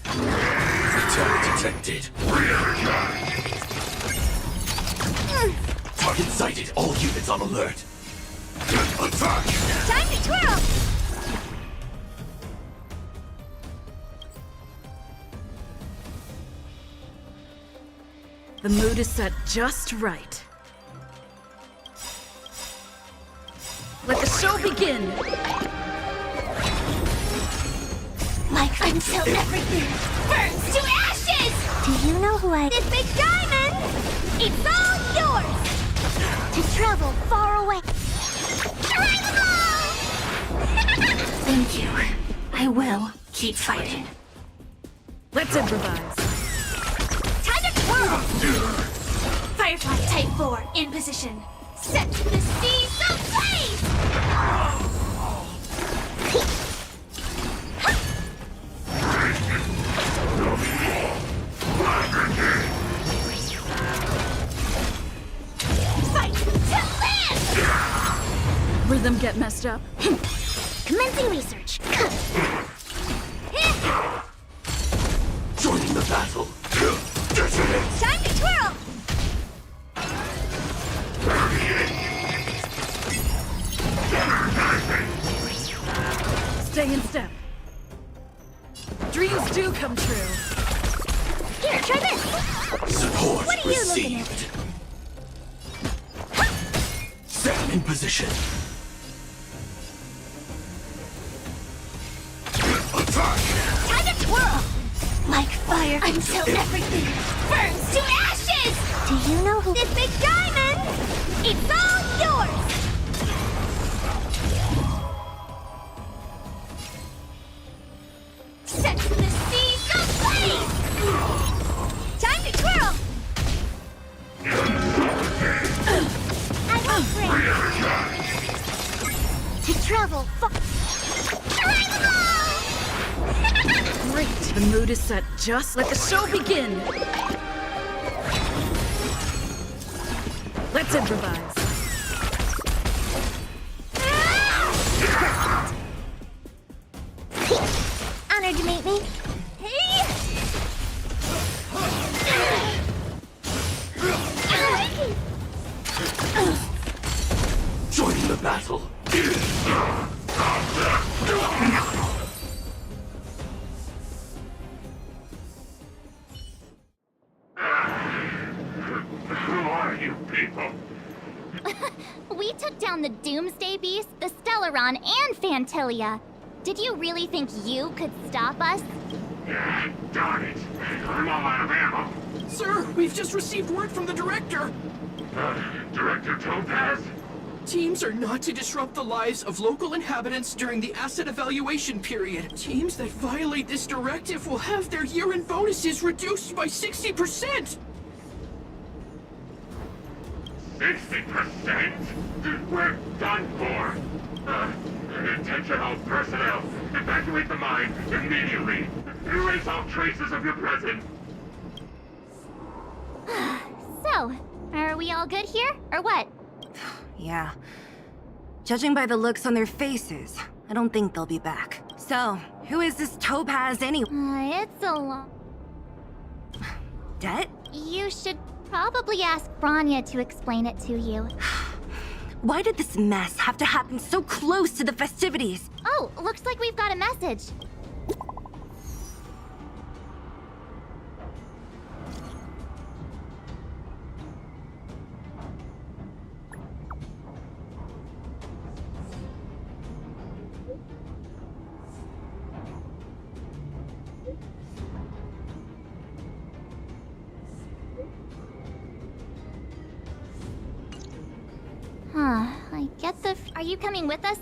Attack detected. Target sighted. All units on alert. Attack! Time to twirl! The mood is set just right. Let the show begin. Like until everything burns to ashes! Do you know who I... This big diamond! It's all yours! To travel far away. Thank you. I will keep fighting. Let's improvise. Time to twirl! Firefly Type 4 in position. Set the seas ablaze! Fight to live! Rhythm get messed up. Commencing research. Joining the battle. Detonate. Time to twirl! Stay in step. Dreams do come true. Here, try this! Support What are you looking at? received. Set in position. Attack! Time to twirl! Like fire until everything burns to ashes! Do you know who... This big diamond! It's all yours! Set the seas ablaze! Time to twirl! I won't break. To travel far... Great. The mood is set just. Let the show begin. Let's improvise. Honored to meet me. Joining the battle. Who are you people? We took down the Doomsday Beast, the Stellaron, and Fantilia. Did you really think you could stop us? Darn it. I'm all out of ammo. Sir, we've just received word from the director. Director Topaz? Teams are not to disrupt the lives of local inhabitants during the asset evaluation period. Teams that violate this directive will have their year-end bonuses reduced by 60%! 60%? We're done for! Attention all personnel! Evacuate the mine immediately! Erase all traces of your presence! So, are we all good here, or what? Yeah. Judging by the looks on their faces, I don't think they'll be back. So, who is this Topaz anyway? It's a long... Det? You should probably ask Branya to explain it to you. Why did this mess have to happen so close to the festivities? Oh, looks like we've got a message. I get the... Are you coming with us?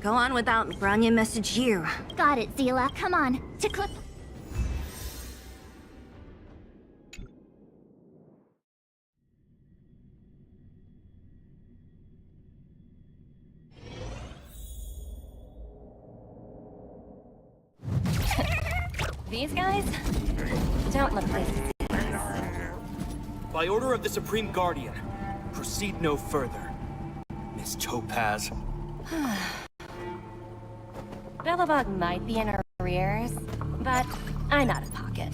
Go on without me. Branya message you. Got it, Zila. Come on. To clip... These guys don't look places. By order of the Supreme Guardian, proceed no further. Miss Topaz. Bellabog might be in arrears, but I'm out of pocket.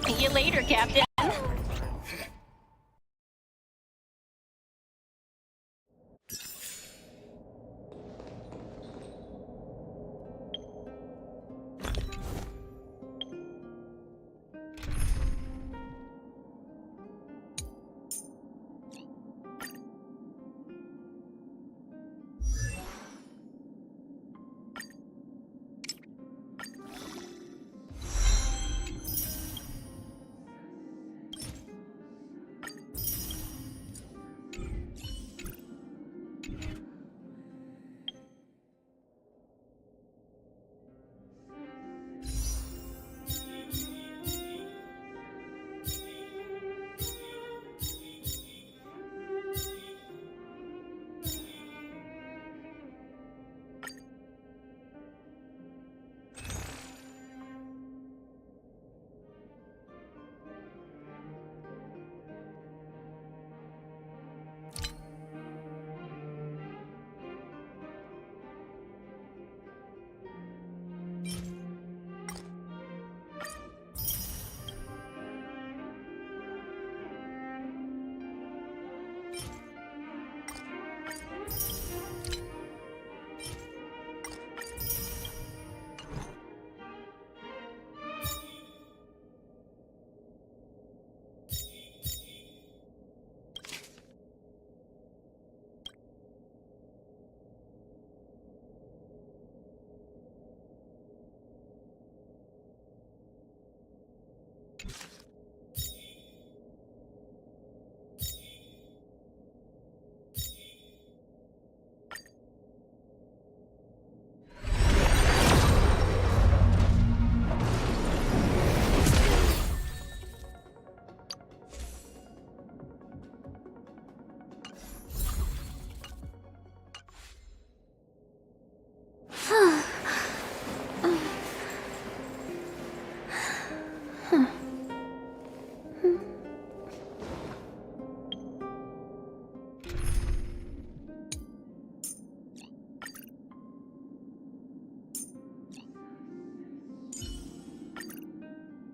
See you later, Captain.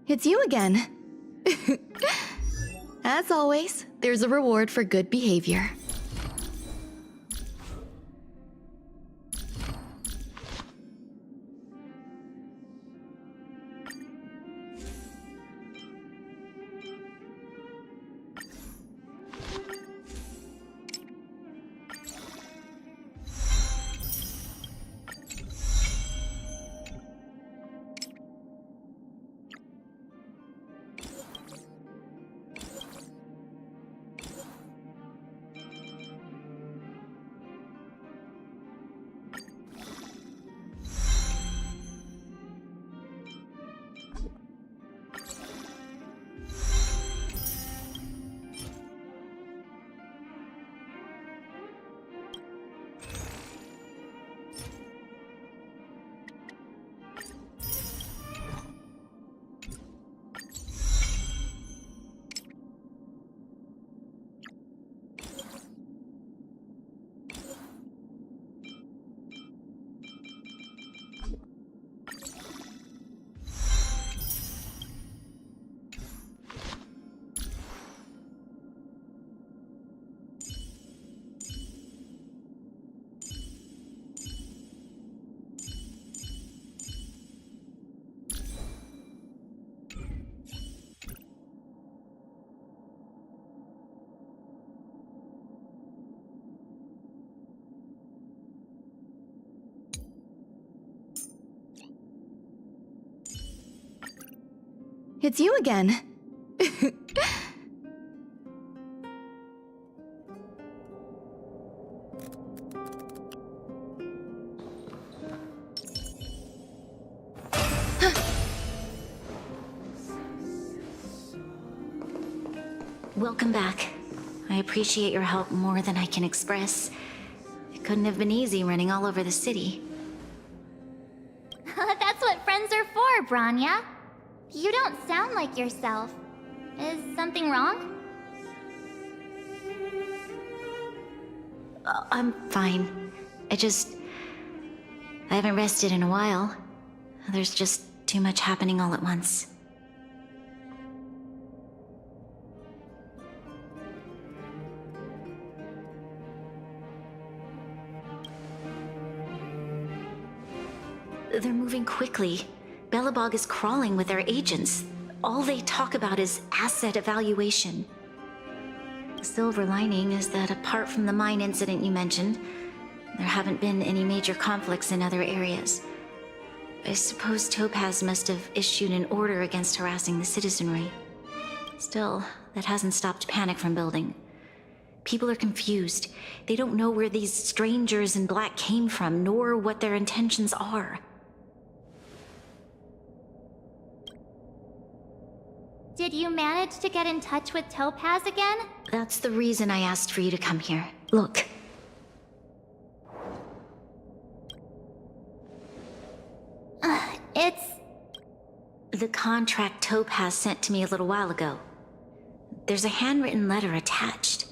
It's you again. As always, there's a reward for good behavior. it's you again. Welcome back. I appreciate your help more than I can express. It couldn't have been easy running all over the city. That's what friends are for, Branya. You don't sound like yourself. Is something wrong? I'm fine. I haven't rested in a while. There's just too much happening all at once. They're moving quickly. Belobog is crawling with their agents. All they talk about is asset evaluation. The silver lining is that apart from the mine incident you mentioned, there haven't been any major conflicts in other areas. I suppose Topaz must have issued an order against harassing the citizenry. Still, that hasn't stopped panic from building. People are confused. They don't know where these strangers in black came from, nor what their intentions are. Did you manage to get in touch with Topaz again? That's the reason I asked for you to come here. Look. It's... the contract Topaz sent to me a little while ago. There's a handwritten letter attached.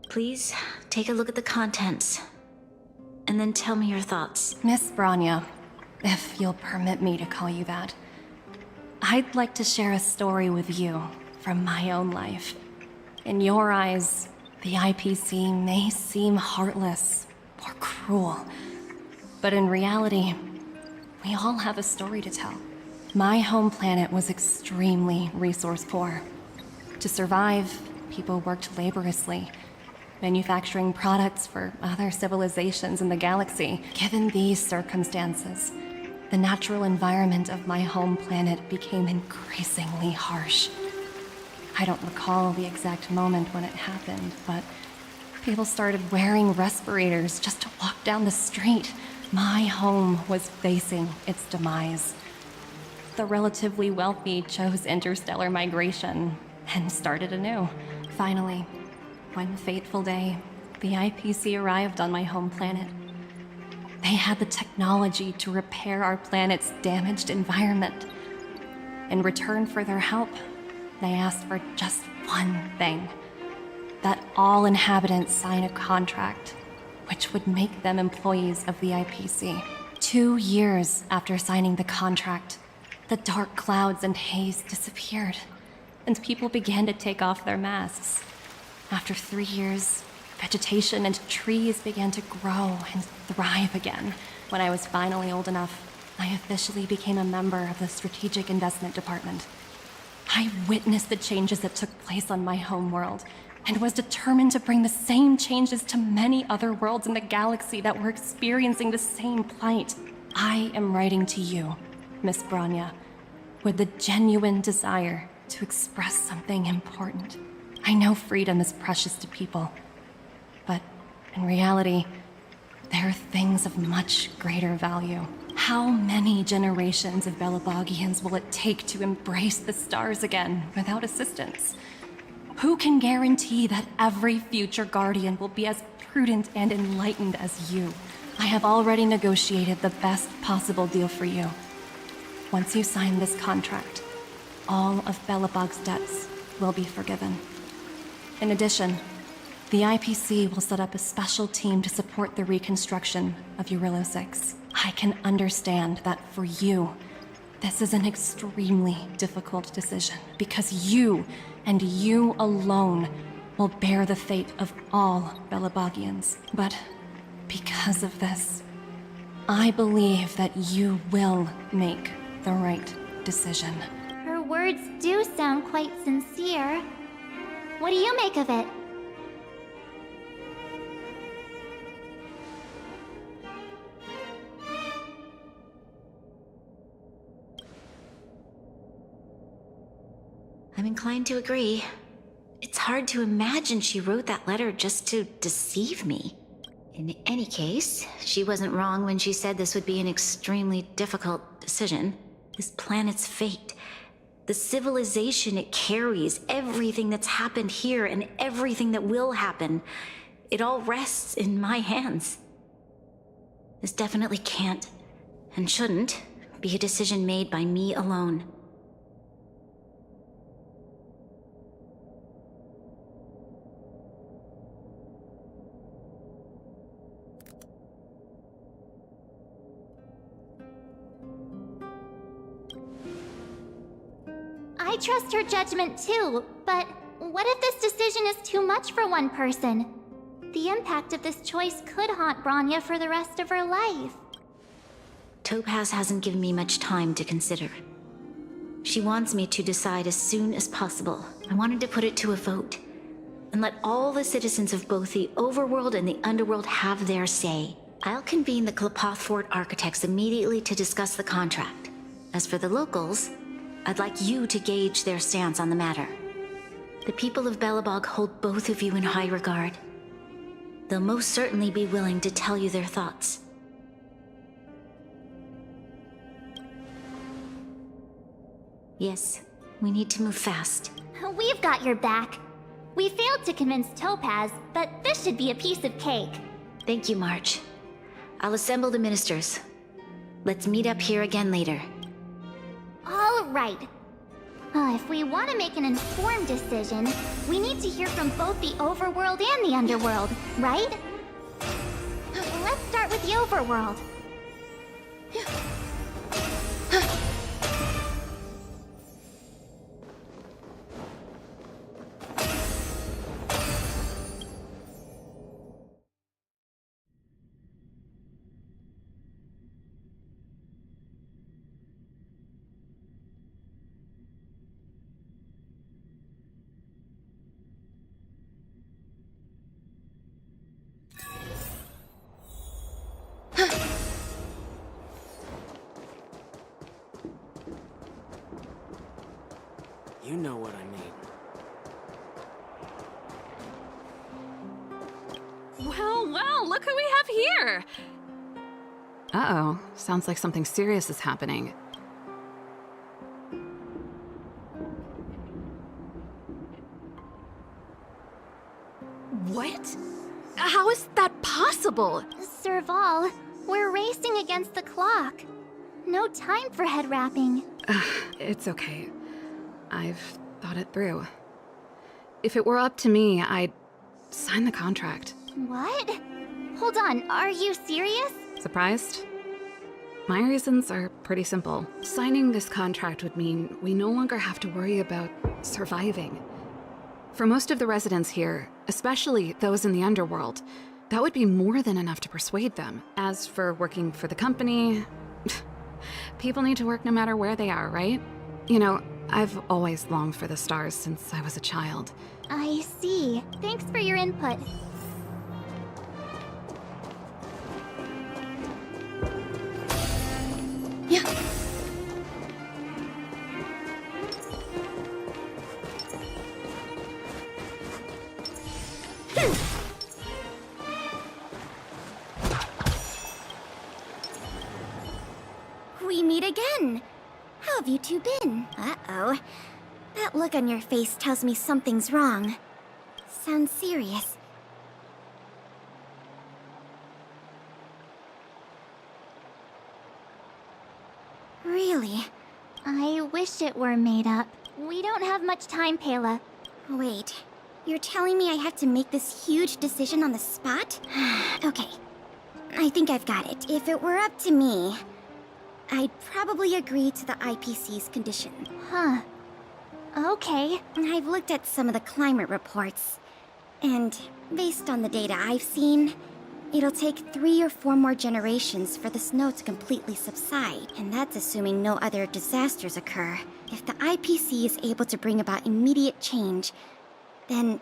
Please, take a look at the contents. And then tell me your thoughts. Miss Branya, if you'll permit me to call you that, I'd like to share a story with you from my own life. In your eyes, the IPC may seem heartless or cruel, but in reality, we all have a story to tell. My home planet was extremely resource poor. To survive, people worked laboriously, manufacturing products for other civilizations in the galaxy. Given these circumstances, the natural environment of my home planet became increasingly harsh. I don't recall the exact moment when it happened, but people started wearing respirators just to walk down the street. My home was facing its demise. The relatively wealthy chose interstellar migration and started anew. Finally, one fateful day, the IPC arrived on my home planet. They had the technology to repair our planet's damaged environment. In return for their help, they asked for just one thing: that all inhabitants sign a contract, which would make them employees of the IPC. 2 years after signing the contract, the dark clouds and haze disappeared, and people began to take off their masks. After 3 years, vegetation and trees began to grow and thrive again. When I was finally old enough, I officially became a member of the Strategic Investment Department. I witnessed the changes that took place on my home world, and was determined to bring the same changes to many other worlds in the galaxy that were experiencing the same plight. I am writing to you, Miss Branya, with the genuine desire to express something important. I know freedom is precious to people, but in reality, there are things of much greater value. How many generations of Belobogians will it take to embrace the stars again without assistance? Who can guarantee that every future Guardian will be as prudent and enlightened as you? I have already negotiated the best possible deal for you. Once you sign this contract, all of Belobog's debts will be forgiven. In addition, the IPC will set up a special team to support the reconstruction of Urilo 6. I can understand that for you, this is an extremely difficult decision, because you, and you alone, will bear the fate of all Belobogians. But because of this, I believe that you will make the right decision. Her words do sound quite sincere. What do you make of it? I'm inclined to agree. It's hard to imagine she wrote that letter just to deceive me. In any case, she wasn't wrong when she said this would be an extremely difficult decision. This planet's fate, the civilization it carries, everything that's happened here and everything that will happen, it all rests in my hands. This definitely can't, and shouldn't, be a decision made by me alone. I trust her judgment too, but what if this decision is too much for one person? The impact of this choice could haunt Branya for the rest of her life. Topaz hasn't given me much time to consider. She wants me to decide as soon as possible. I wanted to put it to a vote, and let all the citizens of both the Overworld and the Underworld have their say. I'll convene the Klapoth Fort architects immediately to discuss the contract. As for the locals, I'd like you to gauge their stance on the matter. The people of Belobog hold both of you in high regard. They'll most certainly be willing to tell you their thoughts. Yes, we need to move fast. We've got your back. We failed to convince Topaz, but this should be a piece of cake. Thank you, March. I'll assemble the ministers. Let's meet up here again later. All right. If we want to make an informed decision, we need to hear from both the Overworld and the Underworld, right? Let's start with the Overworld. You know what I mean. Well, look who we have here! Uh-oh. Sounds like something serious is happening. What? How is that possible? Serval, we're racing against the clock. No time for head wrapping. It's okay. I've thought it through. If it were up to me, I'd sign the contract. What? Hold on, are you serious? Surprised? My reasons are pretty simple. Signing this contract would mean we no longer have to worry about surviving. For most of the residents here, especially those in the underworld, that would be more than enough to persuade them. As for working for the company, people need to work no matter where they are, right? You know, I've always longed for the stars since I was a child. I see. Thanks for your input. Yeah. We meet again. How have you two been? Uh-oh. That look on your face tells me something's wrong. Sounds serious. Really? I wish it were made up. We don't have much time, Pela. Wait, you're telling me I have to make this huge decision on the spot? Okay, I think I've got it. If it were up to me, I'd probably agree to the IPC's condition. Huh. Okay. I've looked at some of the climate reports, and based on the data I've seen, it'll take 3 or 4 more generations for the snow to completely subside, and that's assuming no other disasters occur. If the IPC is able to bring about immediate change, then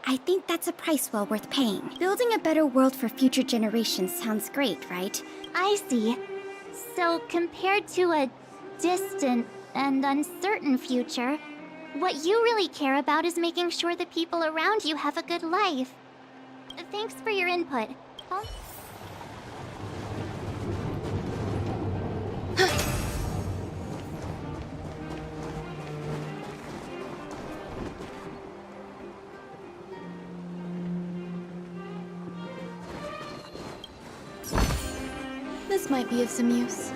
I think that's a price well worth paying. Building a better world for future generations sounds great, right? I see. So compared to a distant and uncertain future, What you really care about is making sure the people around you have a good life. Thanks for your input. Huh? This might be of some use.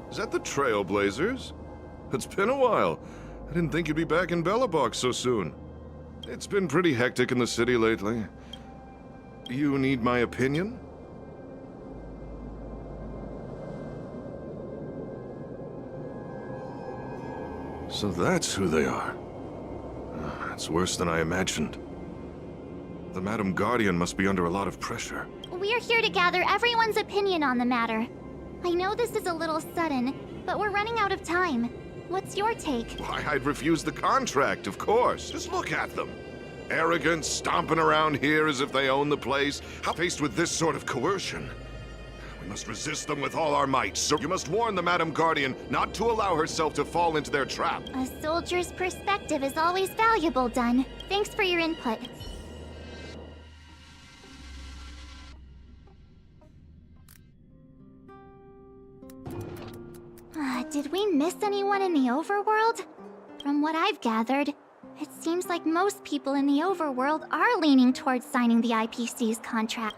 Is that the Trailblazers? It's been a while. I didn't think you'd be back in Belobog so soon. It's been pretty hectic in the city lately. You need my opinion? So that's who they are. It's worse than I imagined. The Madam Guardian must be under a lot of pressure. We're here to gather everyone's opinion on the matter. I know this is a little sudden, but we're running out of time. What's your take? Why, I'd refuse the contract, of course. Just look at them. Arrogant, stomping around here as if they own the place. How faced with this sort of coercion? We must resist them with all our might, so you must warn the Madam Guardian not to allow herself to fall into their trap. A soldier's perspective is always valuable, Dunn. Thanks for your input. Did we miss anyone in the overworld? From what I've gathered, it seems like most people in the overworld are leaning towards signing the IPC's contract.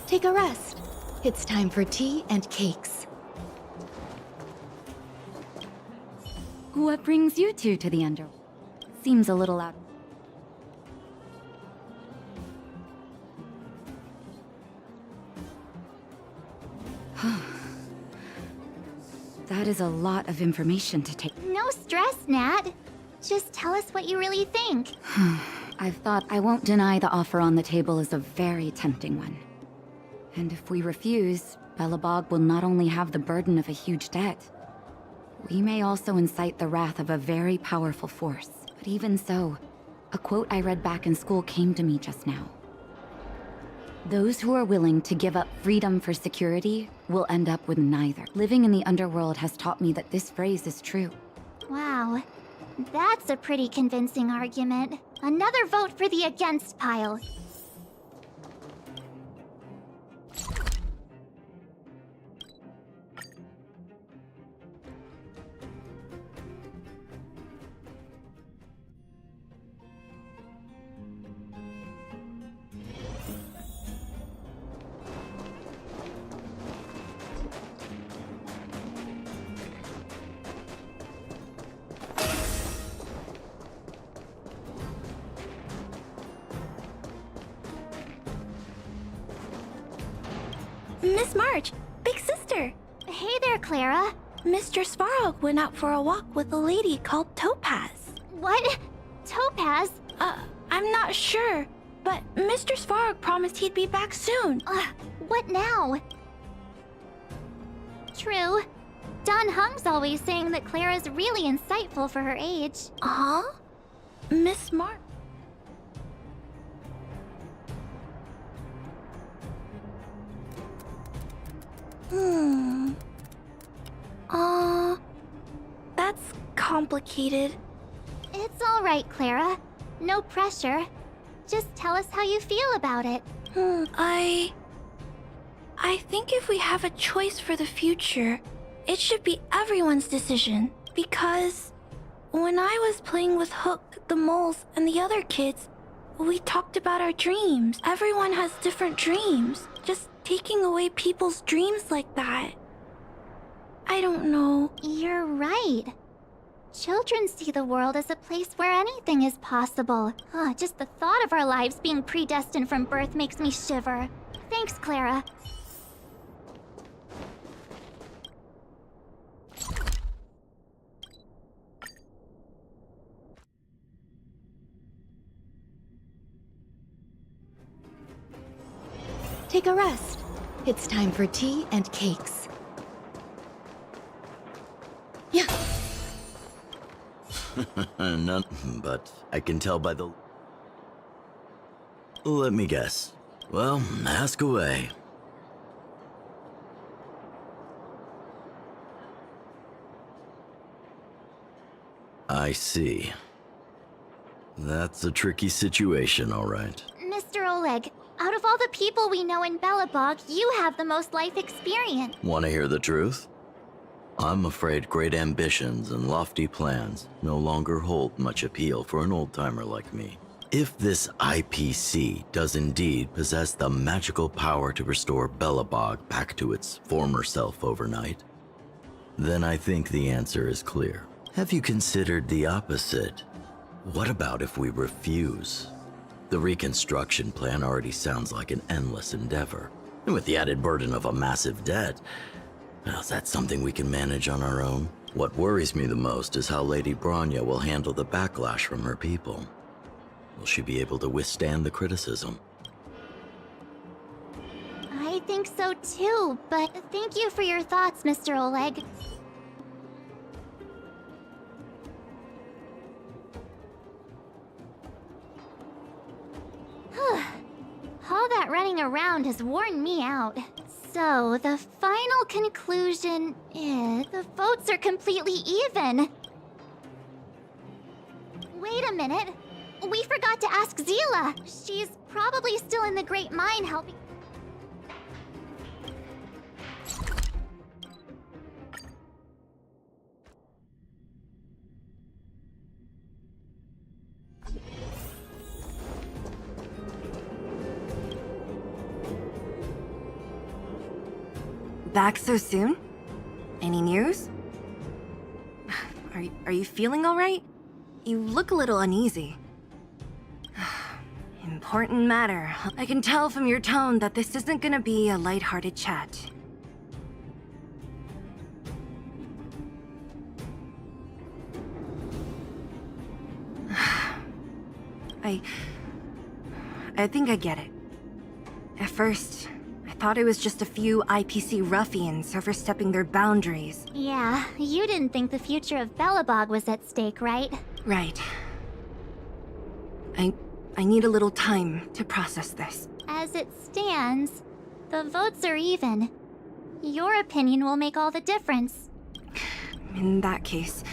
Take a rest. It's time for tea and cakes. What brings you two to the Underworld? Seems a little out. That is a lot of information to take. No stress, Nat. Just tell us what you really think. I've thought I won't deny the offer on the table is a very tempting one. And if we refuse, Belobog will not only have the burden of a huge debt, we may also incite the wrath of a very powerful force. But even so, a quote I read back in school came to me just now. Those who are willing to give up freedom for security will end up with neither. Living in the underworld has taught me that this phrase is true. Wow, that's a pretty convincing argument. Another vote for the against pile. Miss March, big sister. Hey there, Clara. Mr. Svarog went out for a walk with a lady called Topaz. What? Topaz? I'm not sure, but Mr. Svarog promised he'd be back soon. What now? True. Don Hung's always saying that Clara's really insightful for her age. Huh? Miss March. That's complicated. complicated. It's all right, Clara. No pressure. Just tell us how you feel about it. I think if we have a choice for the future, it should be everyone's decision. Because when I was playing with Hook, the moles, and the other kids, we talked about our dreams. Everyone has different dreams. Just taking away people's dreams like that, I don't know. You're right. Children see the world as a place where anything is possible. Just the thought of our lives being predestined from birth makes me shiver. Thanks, Clara. Take a rest. It's time for tea and cakes. Yeah. None, but I can tell by the... Let me guess. Well, ask away. I see. That's a tricky situation, all right. Mr. Oleg, out of all the people we know in Belobog, you have the most life experience. Want to hear the truth? I'm afraid great ambitions and lofty plans no longer hold much appeal for an old-timer like me. If this IPC does indeed possess the magical power to restore Belobog back to its former self overnight, then I think the answer is clear. Have you considered the opposite? What about if we refuse? The reconstruction plan already sounds like an endless endeavor. And with the added burden of a massive debt, well, is that something we can manage on our own? What worries me the most is how Lady Bronya will handle the backlash from her people. Will she be able to withstand the criticism? I think so too, but thank you for your thoughts, Mr. Oleg. All that running around has worn me out. So, the final conclusion is the votes are completely even. Wait a minute. We forgot to ask Zila. She's probably still in the Great Mine helping. Back so soon? Any news? Are you feeling all right? You look a little uneasy. Important matter. I can tell from your tone that this isn't gonna be a lighthearted chat. I think I get it. At first, I thought it was just a few IPC ruffians overstepping their boundaries. Yeah, you didn't think the future of Belobog was at stake, right? Right. I need a little time to process this. As it stands, the votes are even. Your opinion will make all the difference. In that case,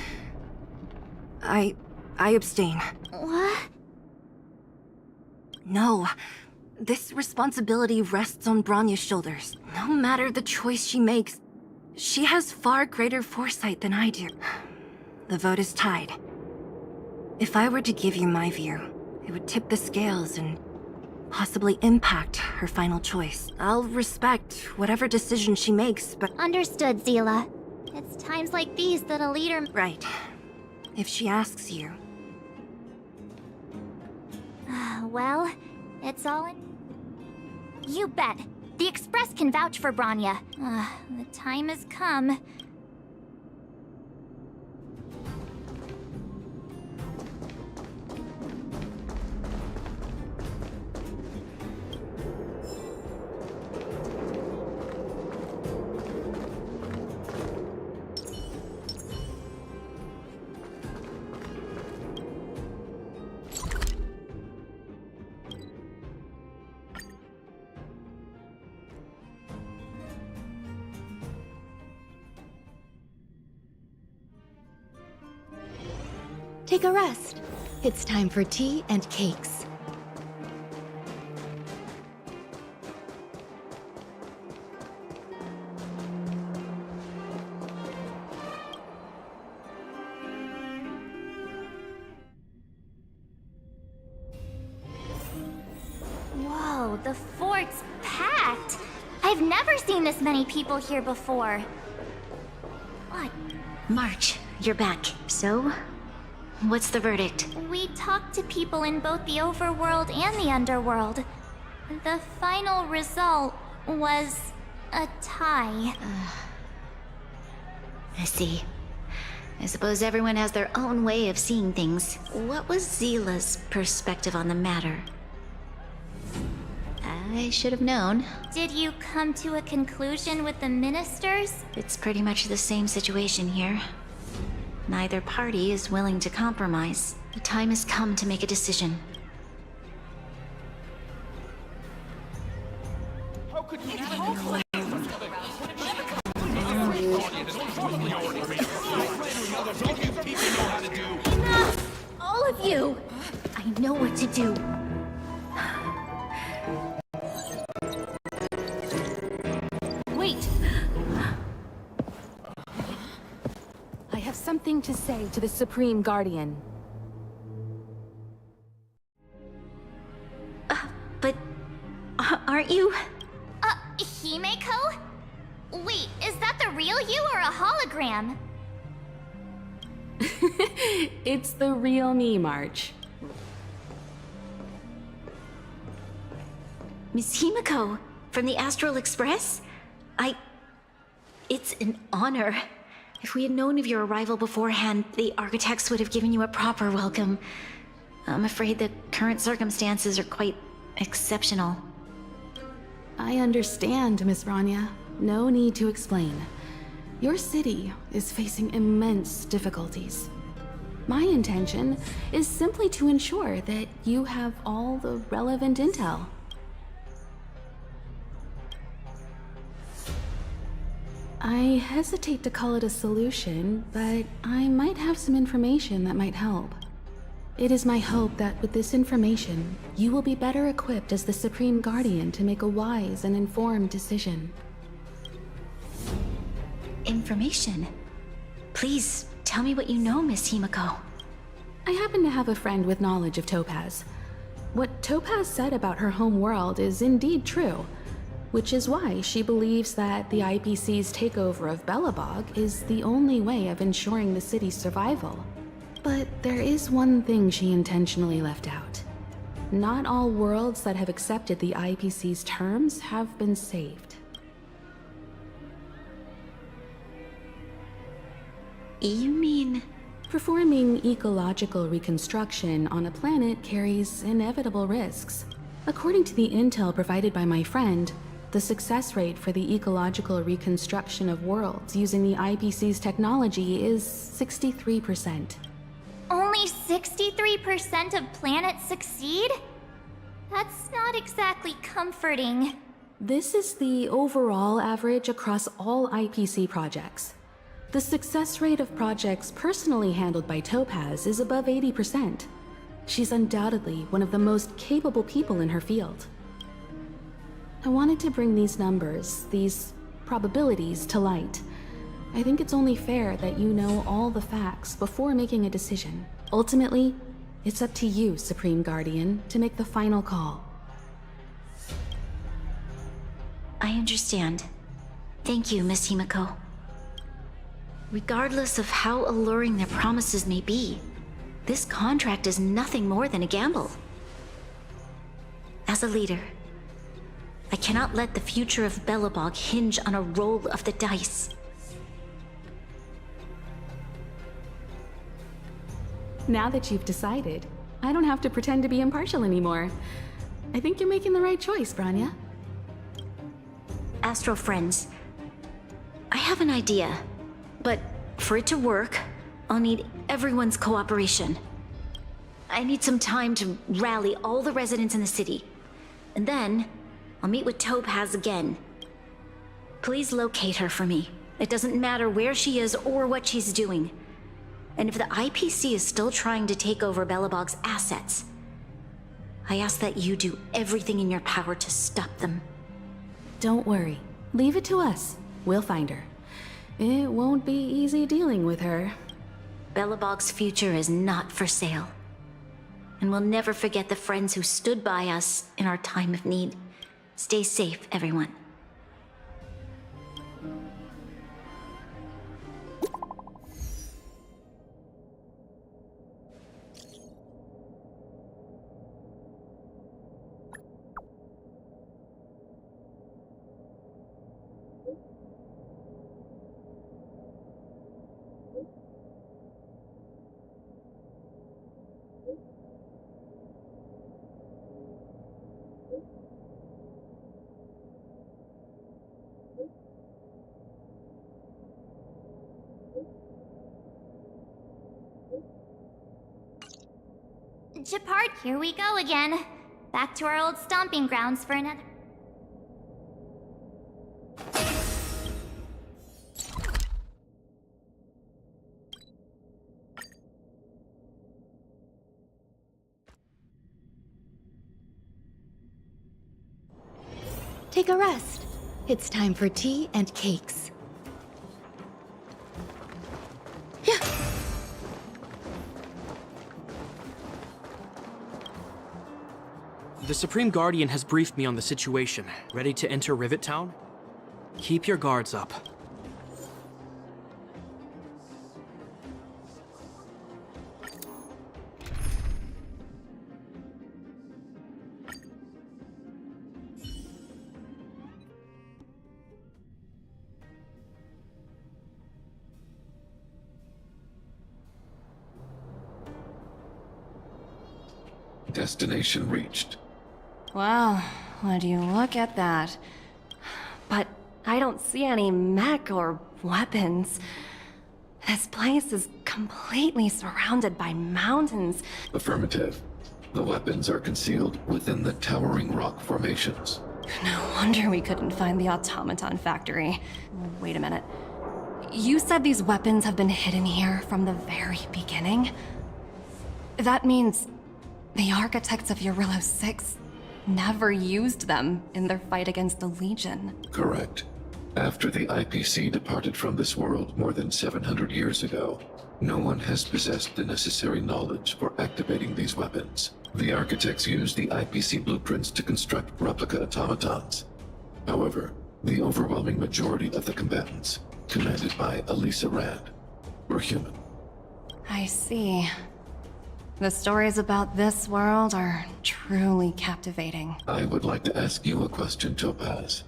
I abstain. What? No. This responsibility rests on Bronya's shoulders. No matter the choice she makes, she has far greater foresight than I do. The vote is tied. If I were to give you my view, it would tip the scales and possibly impact her final choice. I'll respect whatever decision she makes, but... Understood, Zila. It's times like these that a leader... Right. If she asks you. Well, it's all in... You bet. The Express can vouch for Bronya. The time has come. Take a rest. It's time for tea and cakes. Whoa, the fort's packed. I've never seen this many people here before. What? March, you're back. So, what's the verdict? We talked to people in both the overworld and the underworld. The final result was a tie. I see. I suppose everyone has their own way of seeing things. What was Zila's perspective on the matter? I should have known. Did you come to a conclusion with the ministers? It's pretty much the same situation here. Neither party is willing to compromise. The time has come to make a decision. How could you Enough! All of you! I know what to do. Wait! I have something to say to the Supreme Guardian. But aren't you? Himeko? Wait, is that the real you or a hologram? It's the real me, March. Miss Himeko, from the Astral Express? It's an honor. If we had known of your arrival beforehand, the architects would have given you a proper welcome. I'm afraid the current circumstances are quite exceptional. I understand, Miss Rania. No need to explain. Your city is facing immense difficulties. My intention is simply to ensure that you have all the relevant intel. I hesitate to call it a solution, but I might have some information that might help. It is my hope that with this information, you will be better equipped as the Supreme Guardian to make a wise and informed decision. Information? Please, tell me what you know, Miss Himeko. I happen to have a friend with knowledge of Topaz. What Topaz said about her home world is indeed true, which is why she believes that the IPC's takeover of Belobog is the only way of ensuring the city's survival. But there is one thing she intentionally left out. Not all worlds that have accepted the IPC's terms have been saved. You mean... Performing ecological reconstruction on a planet carries inevitable risks. According to the intel provided by my friend, the success rate for the ecological reconstruction of worlds using the IPC's technology is 63%. Only 63% of planets succeed? That's not exactly comforting. This is the overall average across all IPC projects. The success rate of projects personally handled by Topaz is above 80%. She's undoubtedly one of the most capable people in her field. I wanted to bring these numbers, these probabilities, to light. I think it's only fair that you know all the facts before making a decision. Ultimately, it's up to you, Supreme Guardian, to make the final call. I understand. Thank you, Miss Himeko. Regardless of how alluring their promises may be, this contract is nothing more than a gamble. As a leader, I cannot let the future of Belobog hinge on a roll of the dice. Now that you've decided, I don't have to pretend to be impartial anymore. I think you're making the right choice, Branya. Astro friends, I have an idea, but for it to work, I'll need everyone's cooperation. I need some time to rally all the residents in the city, and then I'll meet with Topaz again. Please locate her for me. It doesn't matter where she is or what she's doing. And if the IPC is still trying to take over Belobog's assets, I ask that you do everything in your power to stop them. Don't worry. Leave it to us. We'll find her. It won't be easy dealing with her. Belobog's future is not for sale. And we'll never forget the friends who stood by us in our time of need. Stay safe, everyone. Japard, here we go again. Back to our old stomping grounds for another. Take a rest. It's time for tea and cakes. The Supreme Guardian has briefed me on the situation. Ready to enter Rivet Town? Keep your guards up. Destination reached. Wow, would you look at that? But I don't see any mech or weapons. This place is completely surrounded by mountains. Affirmative. The weapons are concealed within the towering rock formations. No wonder we couldn't find the automaton factory. Wait a minute. You said these weapons have been hidden here from the very beginning? That means the architects of Eurylos 6 never used them in their fight against the Legion. Correct. After the IPC departed from this world more than 700 years ago, no one has possessed the necessary knowledge for activating these weapons. The architects used the IPC blueprints to construct replica automatons. However, the overwhelming majority of the combatants, commanded by Elisa Rand, were human. I see. The stories about this world are truly captivating. I would like to ask you a question, Topaz.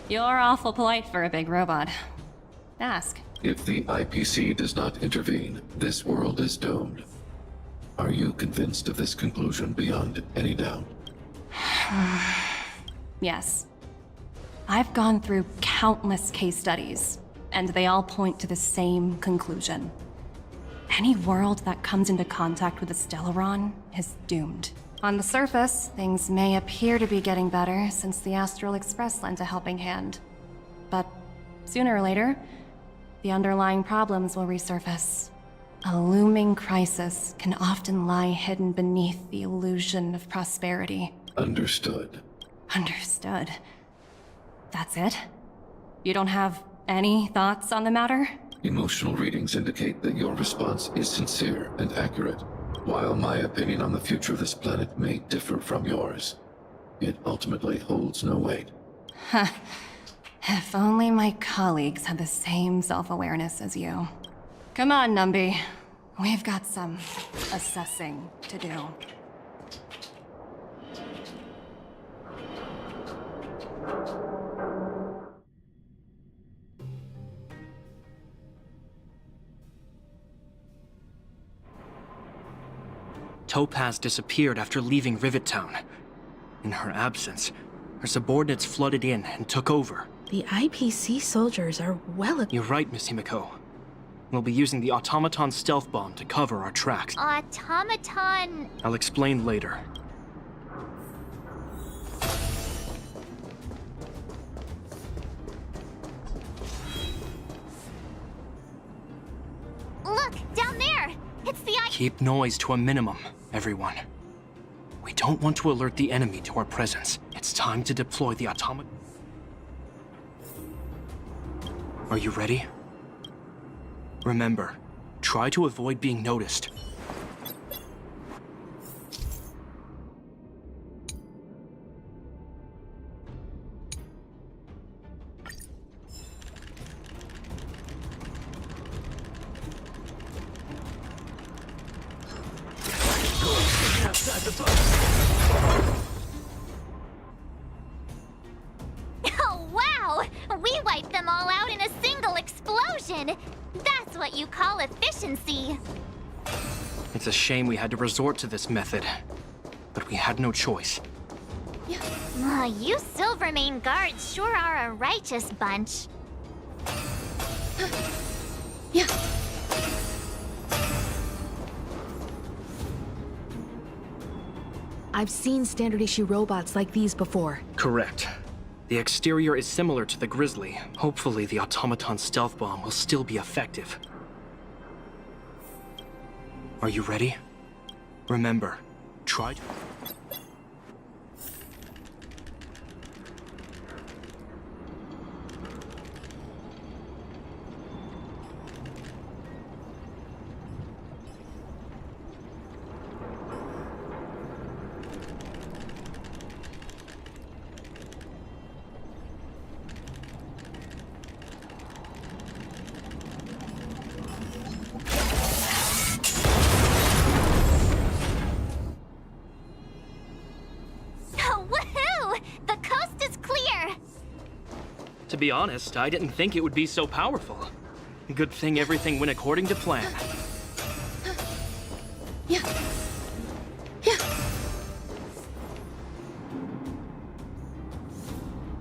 You're awful polite for a big robot. Ask. If the IPC does not intervene, this world is doomed. Are you convinced of this conclusion beyond any doubt? Yes. I've gone through countless case studies, and they all point to the same conclusion. Any world that comes into contact with a Stellaron is doomed. On the surface, things may appear to be getting better since the Astral Express lent a helping hand. But sooner or later, the underlying problems will resurface. A looming crisis can often lie hidden beneath the illusion of prosperity. Understood. Understood. That's it? You don't have any thoughts on the matter? Emotional readings indicate that your response is sincere and accurate. While my opinion on the future of this planet may differ from yours, it ultimately holds no weight. Huh. If only my colleagues had the same self-awareness as you. Come on, Numby. We've got some assessing to do. Topaz disappeared after leaving Rivet Town. In her absence, her subordinates flooded in and took over. The IPC soldiers are well... You're right, Miss Himiko. We'll be using the automaton stealth bomb to cover our tracks. Automaton... I'll explain later. Look! Keep noise to a minimum, everyone. We don't want to alert the enemy to our presence. It's time to deploy the atomic... Are you ready? Remember, try to avoid being noticed. Oh, wow! We wiped them all out in a single explosion! That's what you call efficiency! It's a shame we had to resort to this method, but we had no choice. You Silvermane guards sure are a righteous bunch. I've seen standard issue robots like these before. Correct. The exterior is similar to the Grizzly. Hopefully the automaton stealth bomb will still be effective. Are you ready? Remember, try to... Woohoo! The coast is clear! To be honest, I didn't think it would be so powerful. Good thing everything went according to plan.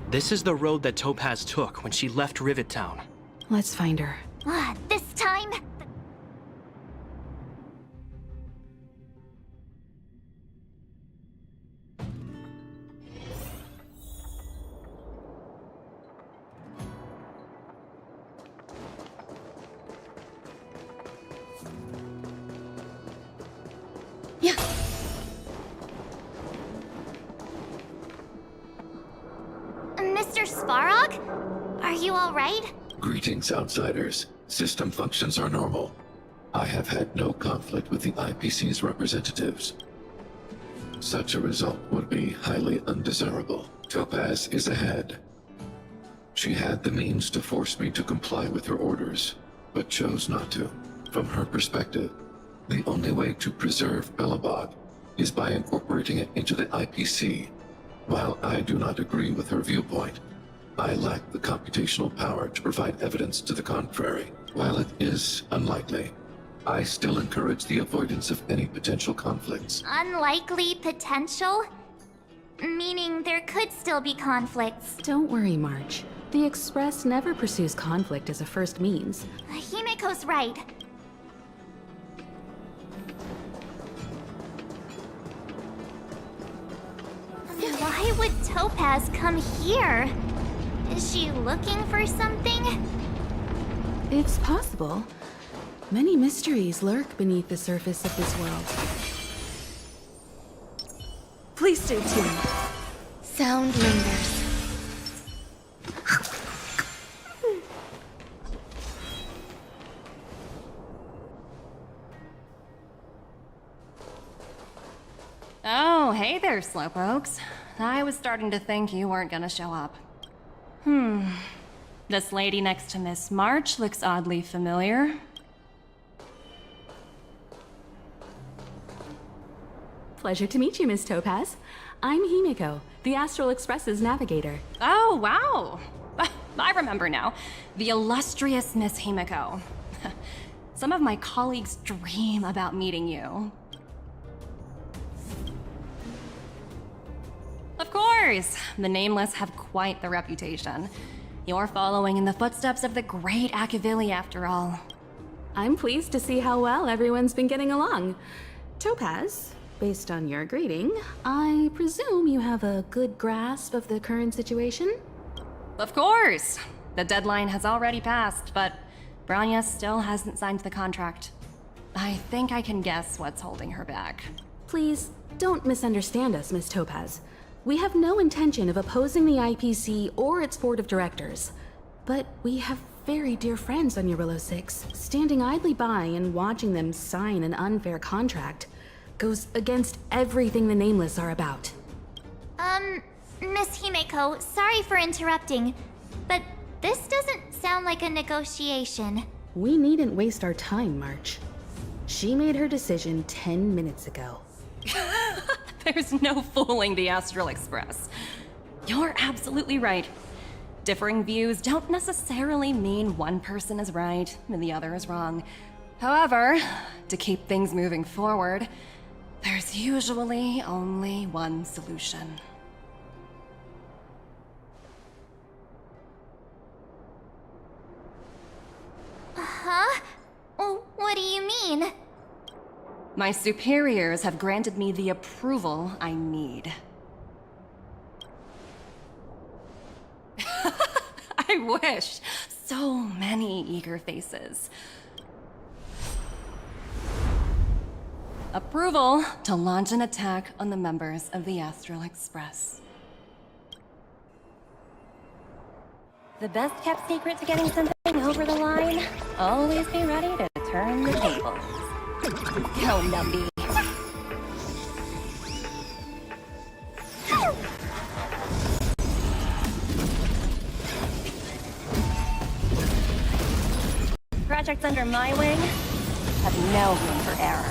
This is the road that Topaz took when she left Rivet Town. Let's find her. This time... Mr. Svarog? Are you alright? Greetings, outsiders. System functions are normal. I have had no conflict with the IPC's representatives. Such a result would be highly undesirable. Topaz is ahead. She had the means to force me to comply with her orders, but chose not to. From her perspective, the only way to preserve Belobog is by incorporating it into the IPC. While I do not agree with her viewpoint, I lack the computational power to provide evidence to the contrary. While it is unlikely, I still encourage the avoidance of any potential conflicts. Unlikely potential? Meaning there could still be conflicts. Don't worry, March. The Express never pursues conflict as a first means. Himiko's right. Why would Topaz come here? Is she looking for something? It's possible. Many mysteries lurk beneath the surface of this world. Please stay tuned. Sound lingers. Oh, hey there, Slowpokes. I was starting to think you weren't gonna show up. This lady next to Miss March looks oddly familiar. Pleasure to meet you, Miss Topaz. I'm Himiko, the Astral Express's navigator. Oh, wow! I remember now. The illustrious Miss Himiko. Some of my colleagues dream about meeting you. Of course! The Nameless have quite the reputation. You're following in the footsteps of the great Akavili, after all. I'm pleased to see how well everyone's been getting along. Topaz, based on your greeting, I presume you have a good grasp of the current situation? Of course! The deadline has already passed, but Branya still hasn't signed the contract. I think I can guess what's holding her back. Please, don't misunderstand us, Miss Topaz. We have no intention of opposing the IPC or its board of directors. But we have very dear friends on Eurillo 6. Standing idly by and watching them sign an unfair contract goes against everything the Nameless are about. Miss Himeko, sorry for interrupting, but this doesn't sound like a negotiation. We needn't waste our time, March. She made her decision 10 minutes ago. There's no fooling the Astral Express. You're absolutely right. Differing views don't necessarily mean one person is right and the other is wrong. However, to keep things moving forward, there's usually only one solution. Huh? What do you mean? My superiors have granted me the approval I need. I wish. So many eager faces. Approval to launch an attack on the members of the Astral Express. The best kept secret to getting something over the line? Always be ready to turn the tables. Go, Numby. Projects under my wing have no room for error.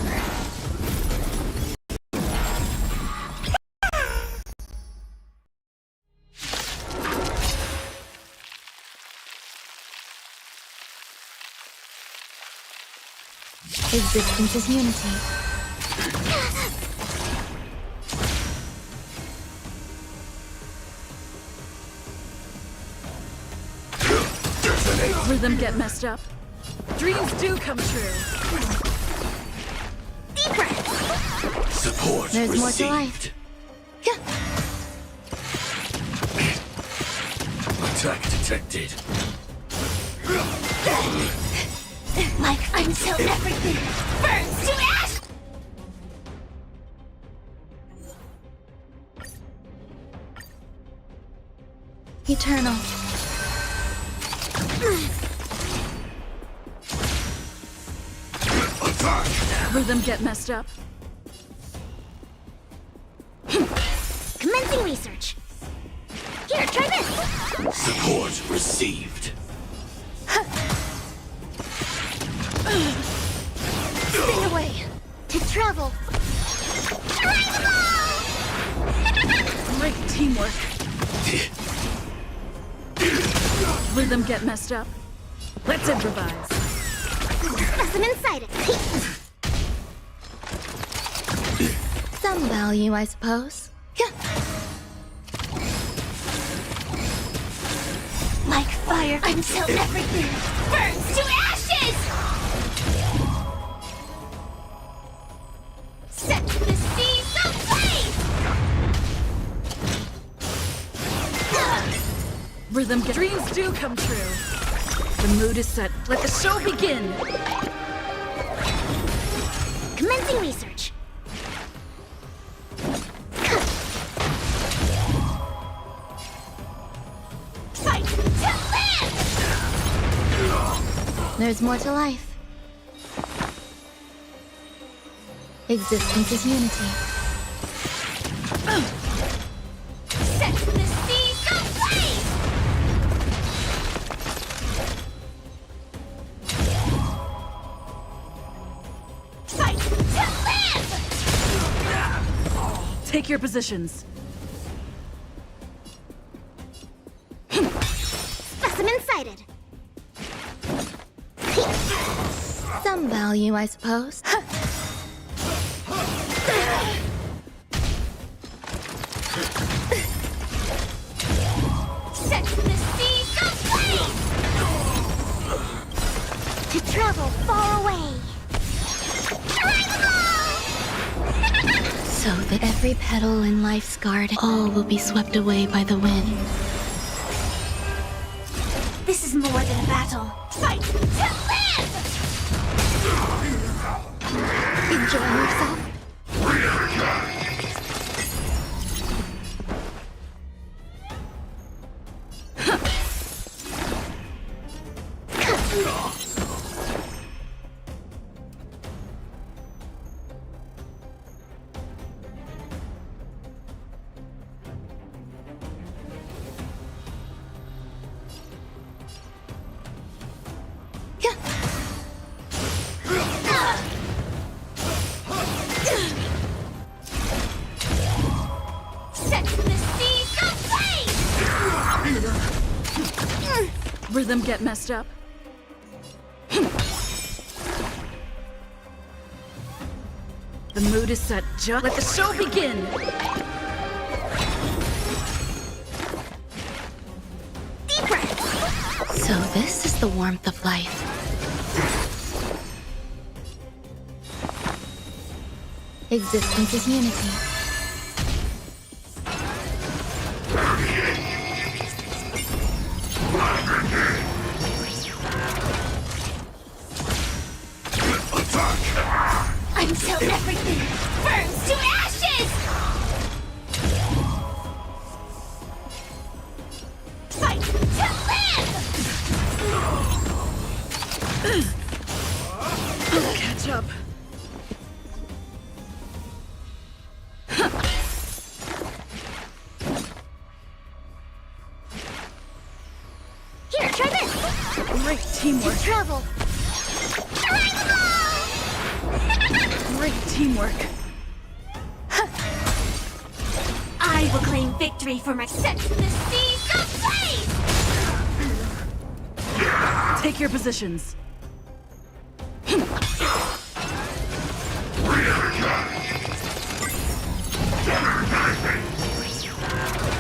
Existence is unity. Rhythm get messed up. Dreams do come true. Deep breath. Support There's received. more to life. Attack detected. Like until everything burns to ash! Eternal. Attack! Rhythm get messed up. Commencing research. Here, try this! Support received. Spin away. To travel. Try them all! Great teamwork. Rhythm get messed up. Let's improvise. Specimen sighted. Some value, I suppose. Like fire until everything burns to ashes! Set the seas ablaze! Rhythm get dreams do come true. The mood is set. Let the show begin. Commencing research. Fight to live! There's more to life. Existence is unity. Set the seas ablaze! Fight to live! Take your positions. Specimen sighted. Some value, I suppose. Set the seas ablaze! To travel far away. Try them all! So that every petal in life's garden, all will be swept away by the wind. This is more than a battle. Fight to live! Enjoying yourself? Rhythm get messed up? The mood is set. Just let the show begin! Deep breath. So this is the warmth of life. Existence is unity. Until everything burns to ashes! Fight to live! I'll catch up. Here, try this! Great teamwork. To travel! Great teamwork. I will claim victory for my set the seas of blaze! Take your positions.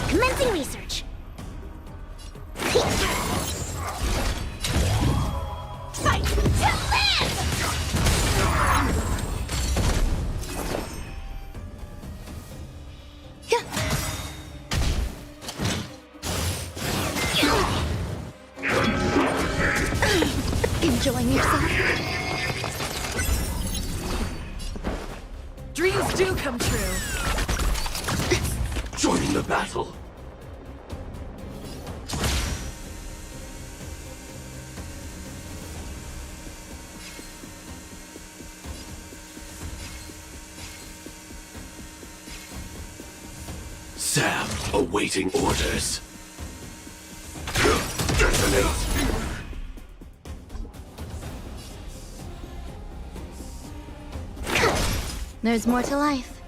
Commencing research. Fight to live! Enjoying yourself? Dreams do come true. Joining the battle. Sam, awaiting orders. Detonate! There's more to life.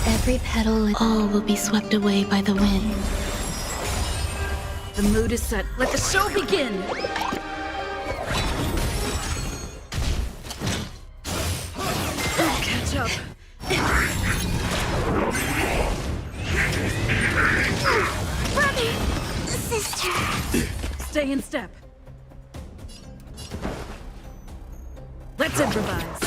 Every petal, all will be swept away by the wind. The mood is set. Let the show begin! I'll catch up. Brother! Sister! Stay in step. Let's improvise.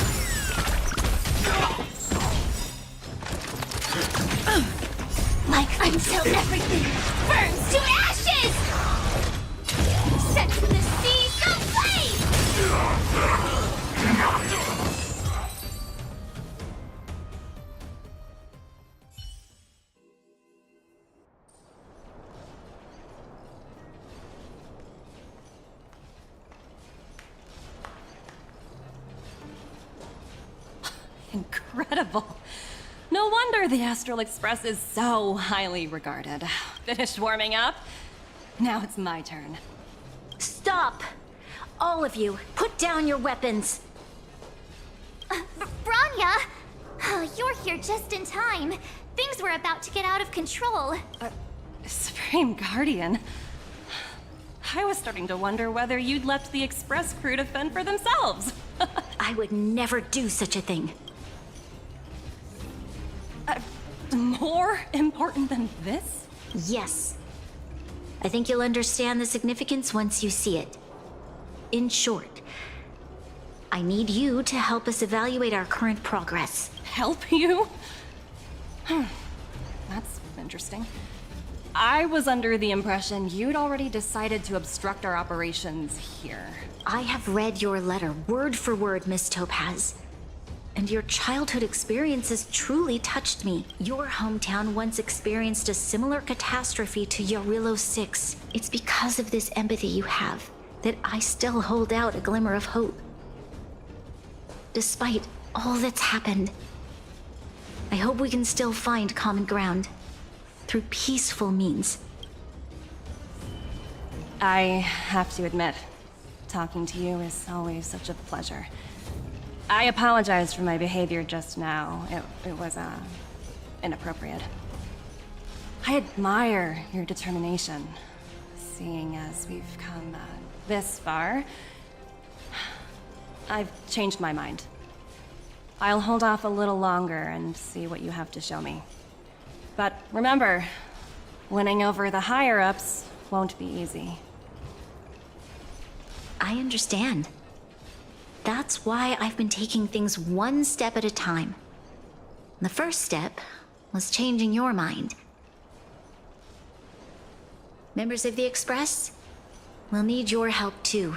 Like until everything burns to ashes! Set the seas ablaze! Incredible. No wonder the Astral Express is so highly regarded. Finished warming up? Now it's my turn. Stop! All of you, put down your weapons! Branya! Oh, you're here just in time. Things were about to get out of control. Supreme Guardian. I was starting to wonder whether you'd left the Express crew to fend for themselves. I would never do such a thing. More important than this? Yes. I think you'll understand the significance once you see it. In short, I need you to help us evaluate our current progress. Help you? That's interesting. I was under the impression you'd already decided to obstruct our operations here. I have read your letter word for word, Miss Topaz. And your childhood experiences truly touched me. Your hometown once experienced a similar catastrophe to Yarillo 6. It's because of this empathy you have that I still hold out a glimmer of hope. Despite all that's happened, I hope we can still find common ground through peaceful means. I have to admit, talking to you is always such a pleasure. I apologize for my behavior just now. It was, inappropriate. I admire your determination, seeing as we've come, this far. I've changed my mind. I'll hold off a little longer and see what you have to show me. But remember, winning over the higher-ups won't be easy. I understand. That's why I've been taking things one step at a time. The first step was changing your mind. Members of the Express, we'll need your help too.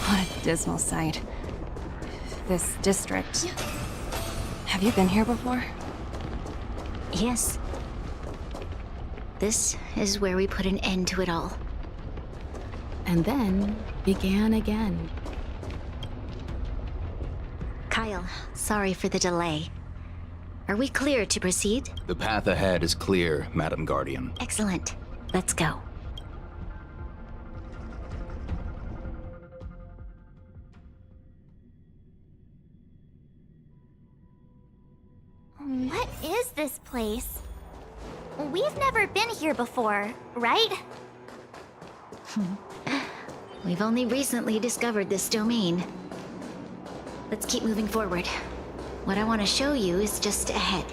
What a dismal sight. This district. Have you been here before? Yes. This is where we put an end to it all. And then began again. Kyle, sorry for the delay. Are we clear to proceed? The path ahead is clear, Madam Guardian. Excellent. Let's go. What is this place? We've never been here before, right? We've only recently discovered this domain. Let's keep moving forward. What I want to show you is just ahead.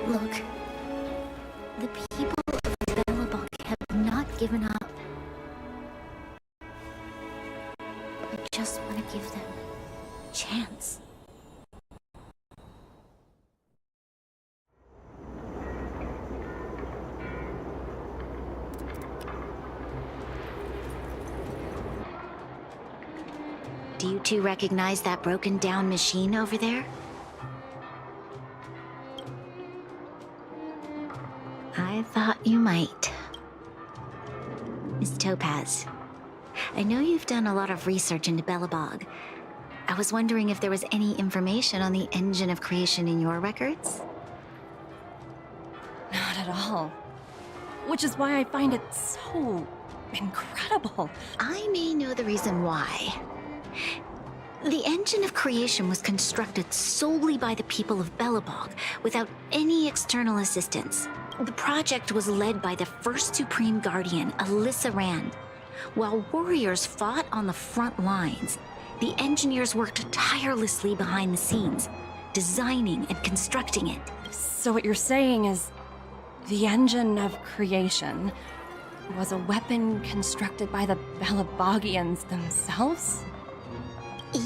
Look, the people of Belobog have not given up. I just want to give them a chance. Do you two recognize that broken down machine over there? I thought you might. Miss Topaz, I know you've done a lot of research into Belobog. I was wondering if there was any information on the engine of creation in your records? Not at all. Which is why I find it so incredible. I may know the reason why. The engine of creation was constructed solely by the people of Belobog, without any external assistance. The project was led by the first Supreme Guardian, Alyssa Rand. While warriors fought on the front lines, the engineers worked tirelessly behind the scenes, designing and constructing it. So what you're saying is, the engine of creation was a weapon constructed by the Belabogians themselves?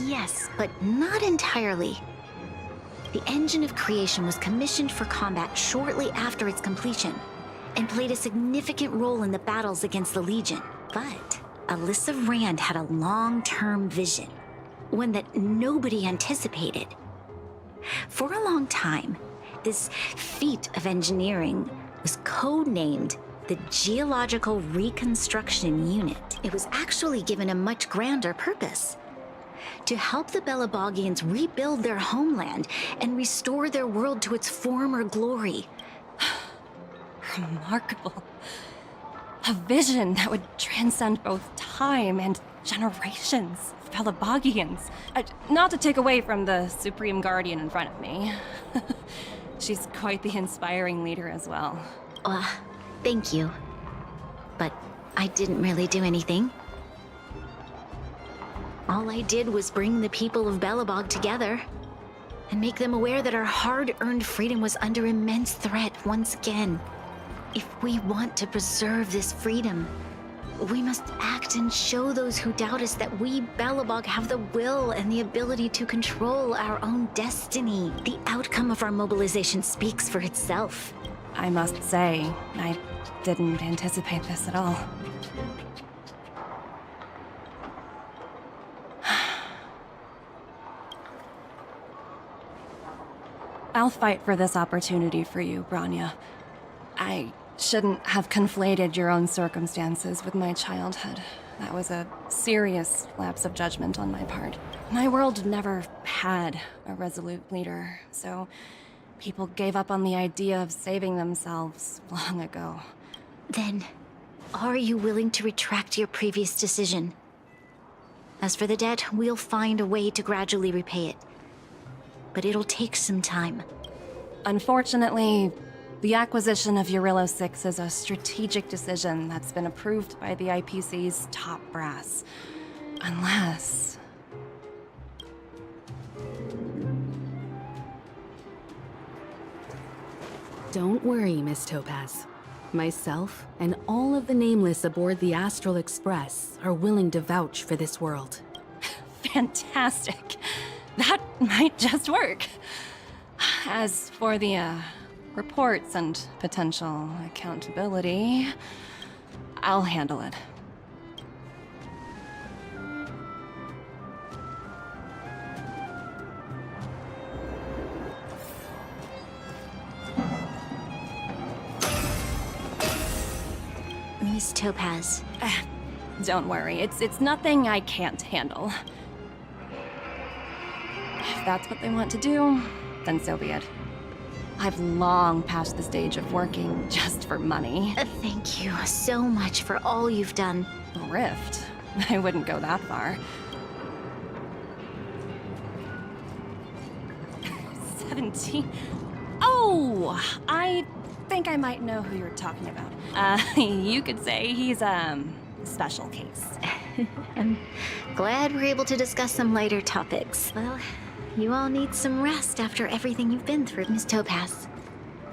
Yes, but not entirely. The engine of creation was commissioned for combat shortly after its completion, and played a significant role in the battles against the Legion. But Alyssa Rand had a long-term vision, one that nobody anticipated. For a long time, this feat of engineering was codenamed the Geological Reconstruction Unit. It was actually given a much grander purpose: to help the Belabogians rebuild their homeland and restore their world to its former glory. Remarkable. A vision that would transcend both time and generations of Belabogians. Not to take away from the Supreme Guardian in front of me. She's quite the inspiring leader as well. Thank you. But I didn't really do anything. All I did was bring the people of Belobog together and make them aware that our hard-earned freedom was under immense threat once again. If we want to preserve this freedom, we must act and show those who doubt us that we, Belobog, have the will and the ability to control our own destiny. The outcome of our mobilization speaks for itself. I must say, I didn't anticipate this at all. I'll fight for this opportunity for you, Branya. I shouldn't have conflated your own circumstances with my childhood. That was a serious lapse of judgment on my part. My world never had a resolute leader, so people gave up on the idea of saving themselves long ago. Then, are you willing to retract your previous decision? As for the debt, we'll find a way to gradually repay it. But it'll take some time. Unfortunately, the acquisition of Eurillo 6 is a strategic decision that's been approved by the IPC's top brass. Unless... Don't worry, Miss Topaz. Myself and all of the Nameless aboard the Astral Express are willing to vouch for this world. Fantastic. That might just work. As for the, reports and potential accountability, I'll handle it. Miss Topaz. Don't worry, it's nothing I can't handle. If that's what they want to do, then so be it. I've long passed the stage of working just for money. Thank you so much for all you've done. A rift? I wouldn't go that far. 17? Oh! I think I might know who you're talking about. You could say he's, special case. I'm glad we're able to discuss some lighter topics. Well, you all need some rest after everything you've been through, Miss Topaz.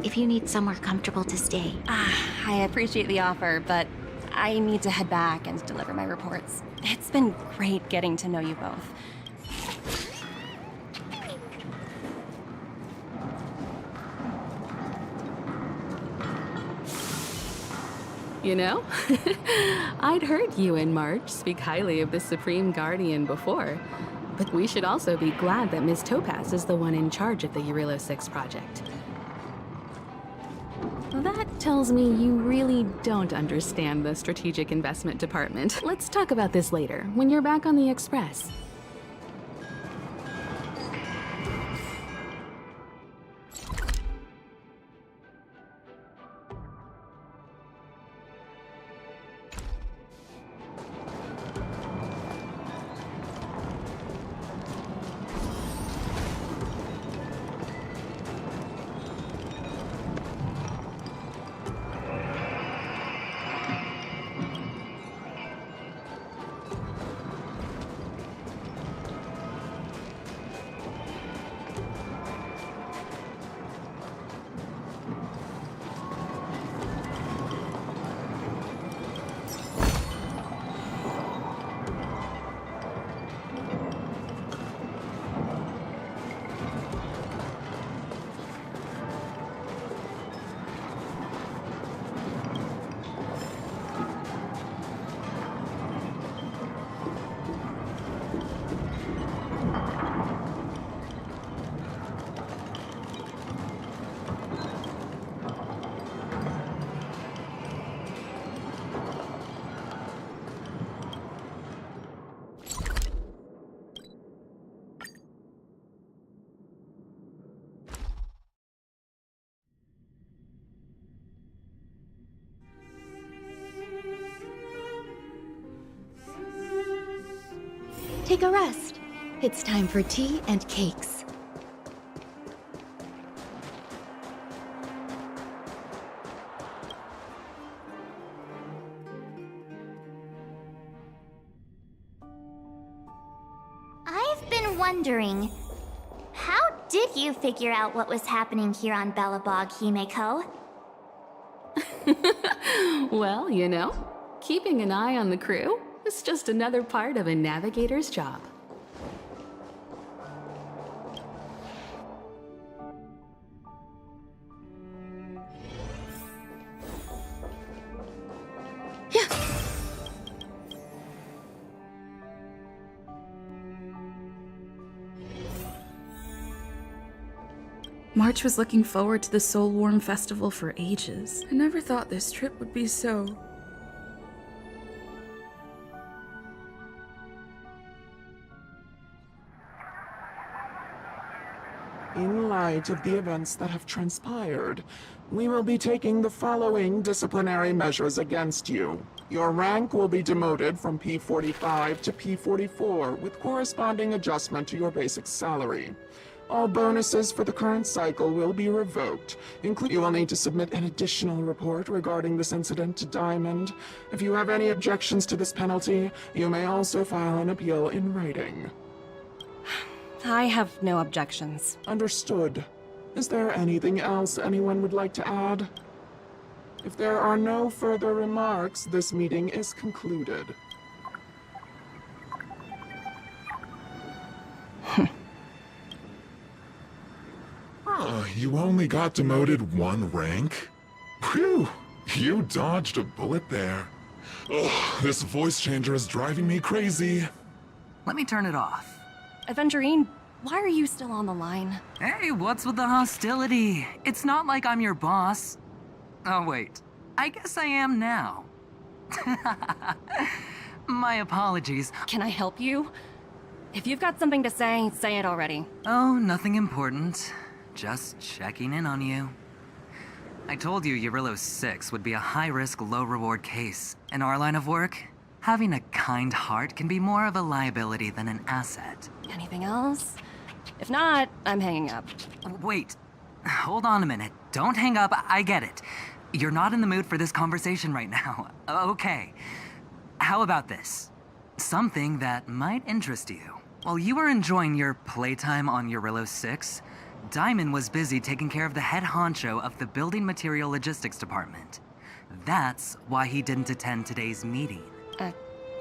If you need somewhere comfortable to stay. I appreciate the offer, but I need to head back and deliver my reports. It's been great getting to know you both. You know, I'd heard you and March speak highly of the Supreme Guardian before, but we should also be glad that Ms. Topaz is the one in charge of the Eurillo 6 project. That tells me you really don't understand the strategic investment department. Let's talk about this later, when you're back on the Express. Take a rest. It's time for tea and cakes. I've been wondering, how did you figure out what was happening here on Belobog, Himeko? Well, you know, keeping an eye on the crew is just another part of a navigator's job. March was looking forward to the Soulwarm Festival for ages. I never thought this trip would be so... In light of the events that have transpired, we will be taking the following disciplinary measures against you. Your rank will be demoted from P45 to P44 with corresponding adjustment to your basic salary. All bonuses for the current cycle will be revoked. You will need to submit an additional report regarding this incident to Diamond. If you have any objections to this penalty, you may also file an appeal in writing. I have no objections. Understood. Is there anything else anyone would like to add? If there are no further remarks, this meeting is concluded. You only got demoted one rank? Whew! You dodged a bullet there. Ugh, this voice changer is driving me crazy. Let me turn it off. Aventurine, why are you still on the line? Hey, what's with the hostility? It's not like I'm your boss. Oh, wait. I guess I am now. My apologies. Can I help you? If you've got something to say it already. Oh, nothing important. Just checking in on you. I told you Eurylos 6 would be a high-risk, low-reward case. In our line of work, having a kind heart can be more of a liability than an asset. Anything else? If not, I'm hanging up. Wait. Hold on a minute. Don't hang up. I get it. You're not in the mood for this conversation right now. Okay. How about this? Something that might interest you. While you were enjoying your playtime on Eurylos 6, Diamond was busy taking care of the head honcho of the Building Material Logistics Department. That's why he didn't attend today's meeting.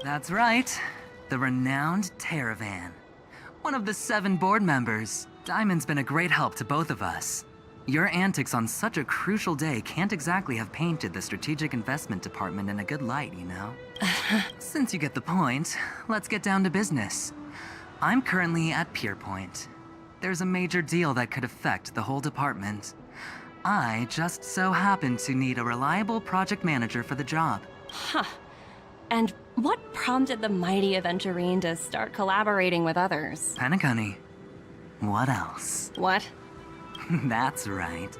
That's right. The renowned Teravan. One of the 7 board members. Diamond's been a great help to both of us. Your antics on such a crucial day can't exactly have painted the Strategic Investment Department in a good light, you know? Since you get the point, let's get down to business. I'm currently at Pierpoint. There's a major deal that could affect the whole department. I just so happen to need a reliable project manager for the job. Huh. And what prompted the mighty Aventurine to start collaborating with others? Penacony. What else? What? That's right.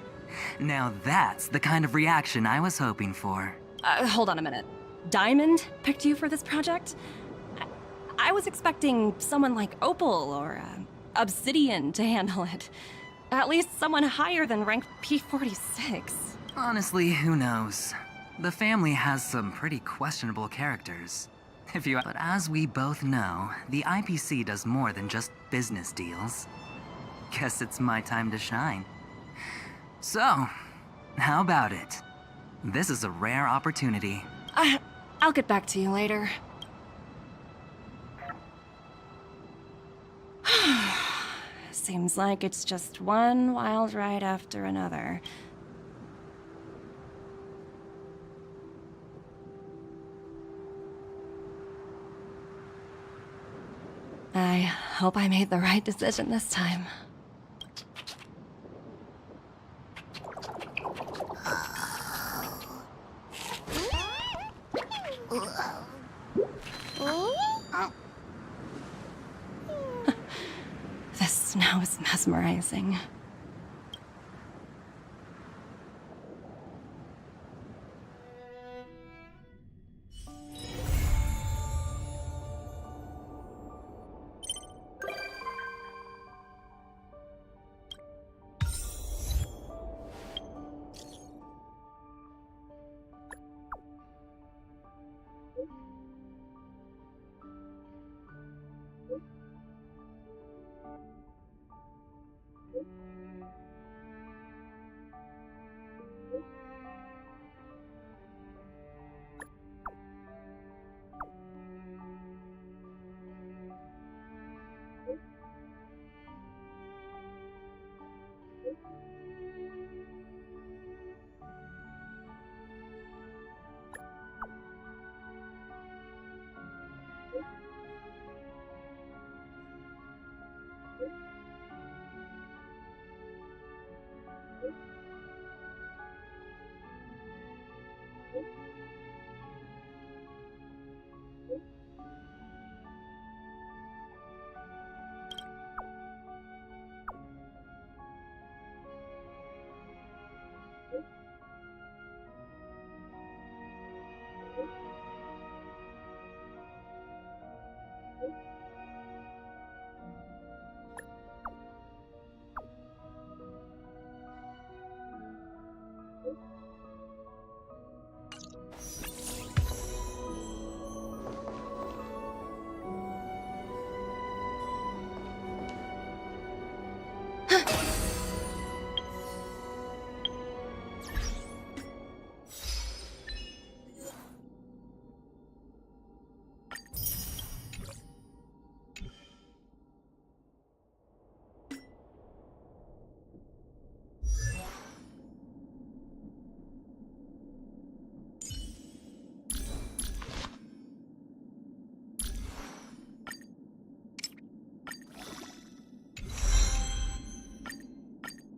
Now that's the kind of reaction I was hoping for. Hold on a minute. Diamond picked you for this project? I was expecting someone like Opal or Obsidian to handle it. At least someone higher than rank P46. Honestly, who knows? The family has some pretty questionable characters. But as we both know, the IPC does more than just business deals. Guess it's my time to shine. So, how about it? This is a rare opportunity. I'll get back to you later. Seems like it's just one wild ride after another. I hope I made the right decision this time. This snow is mesmerizing.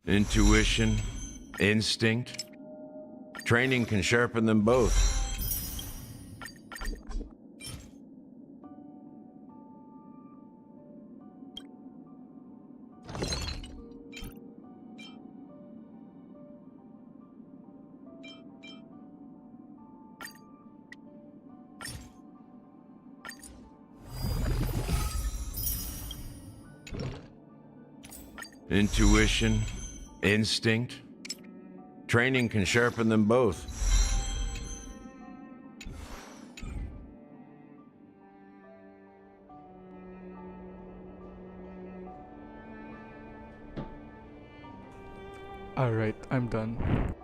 Intuition, instinct. Training can sharpen them both. Intuition, instinct. Training can sharpen them both. Alright, I'm done.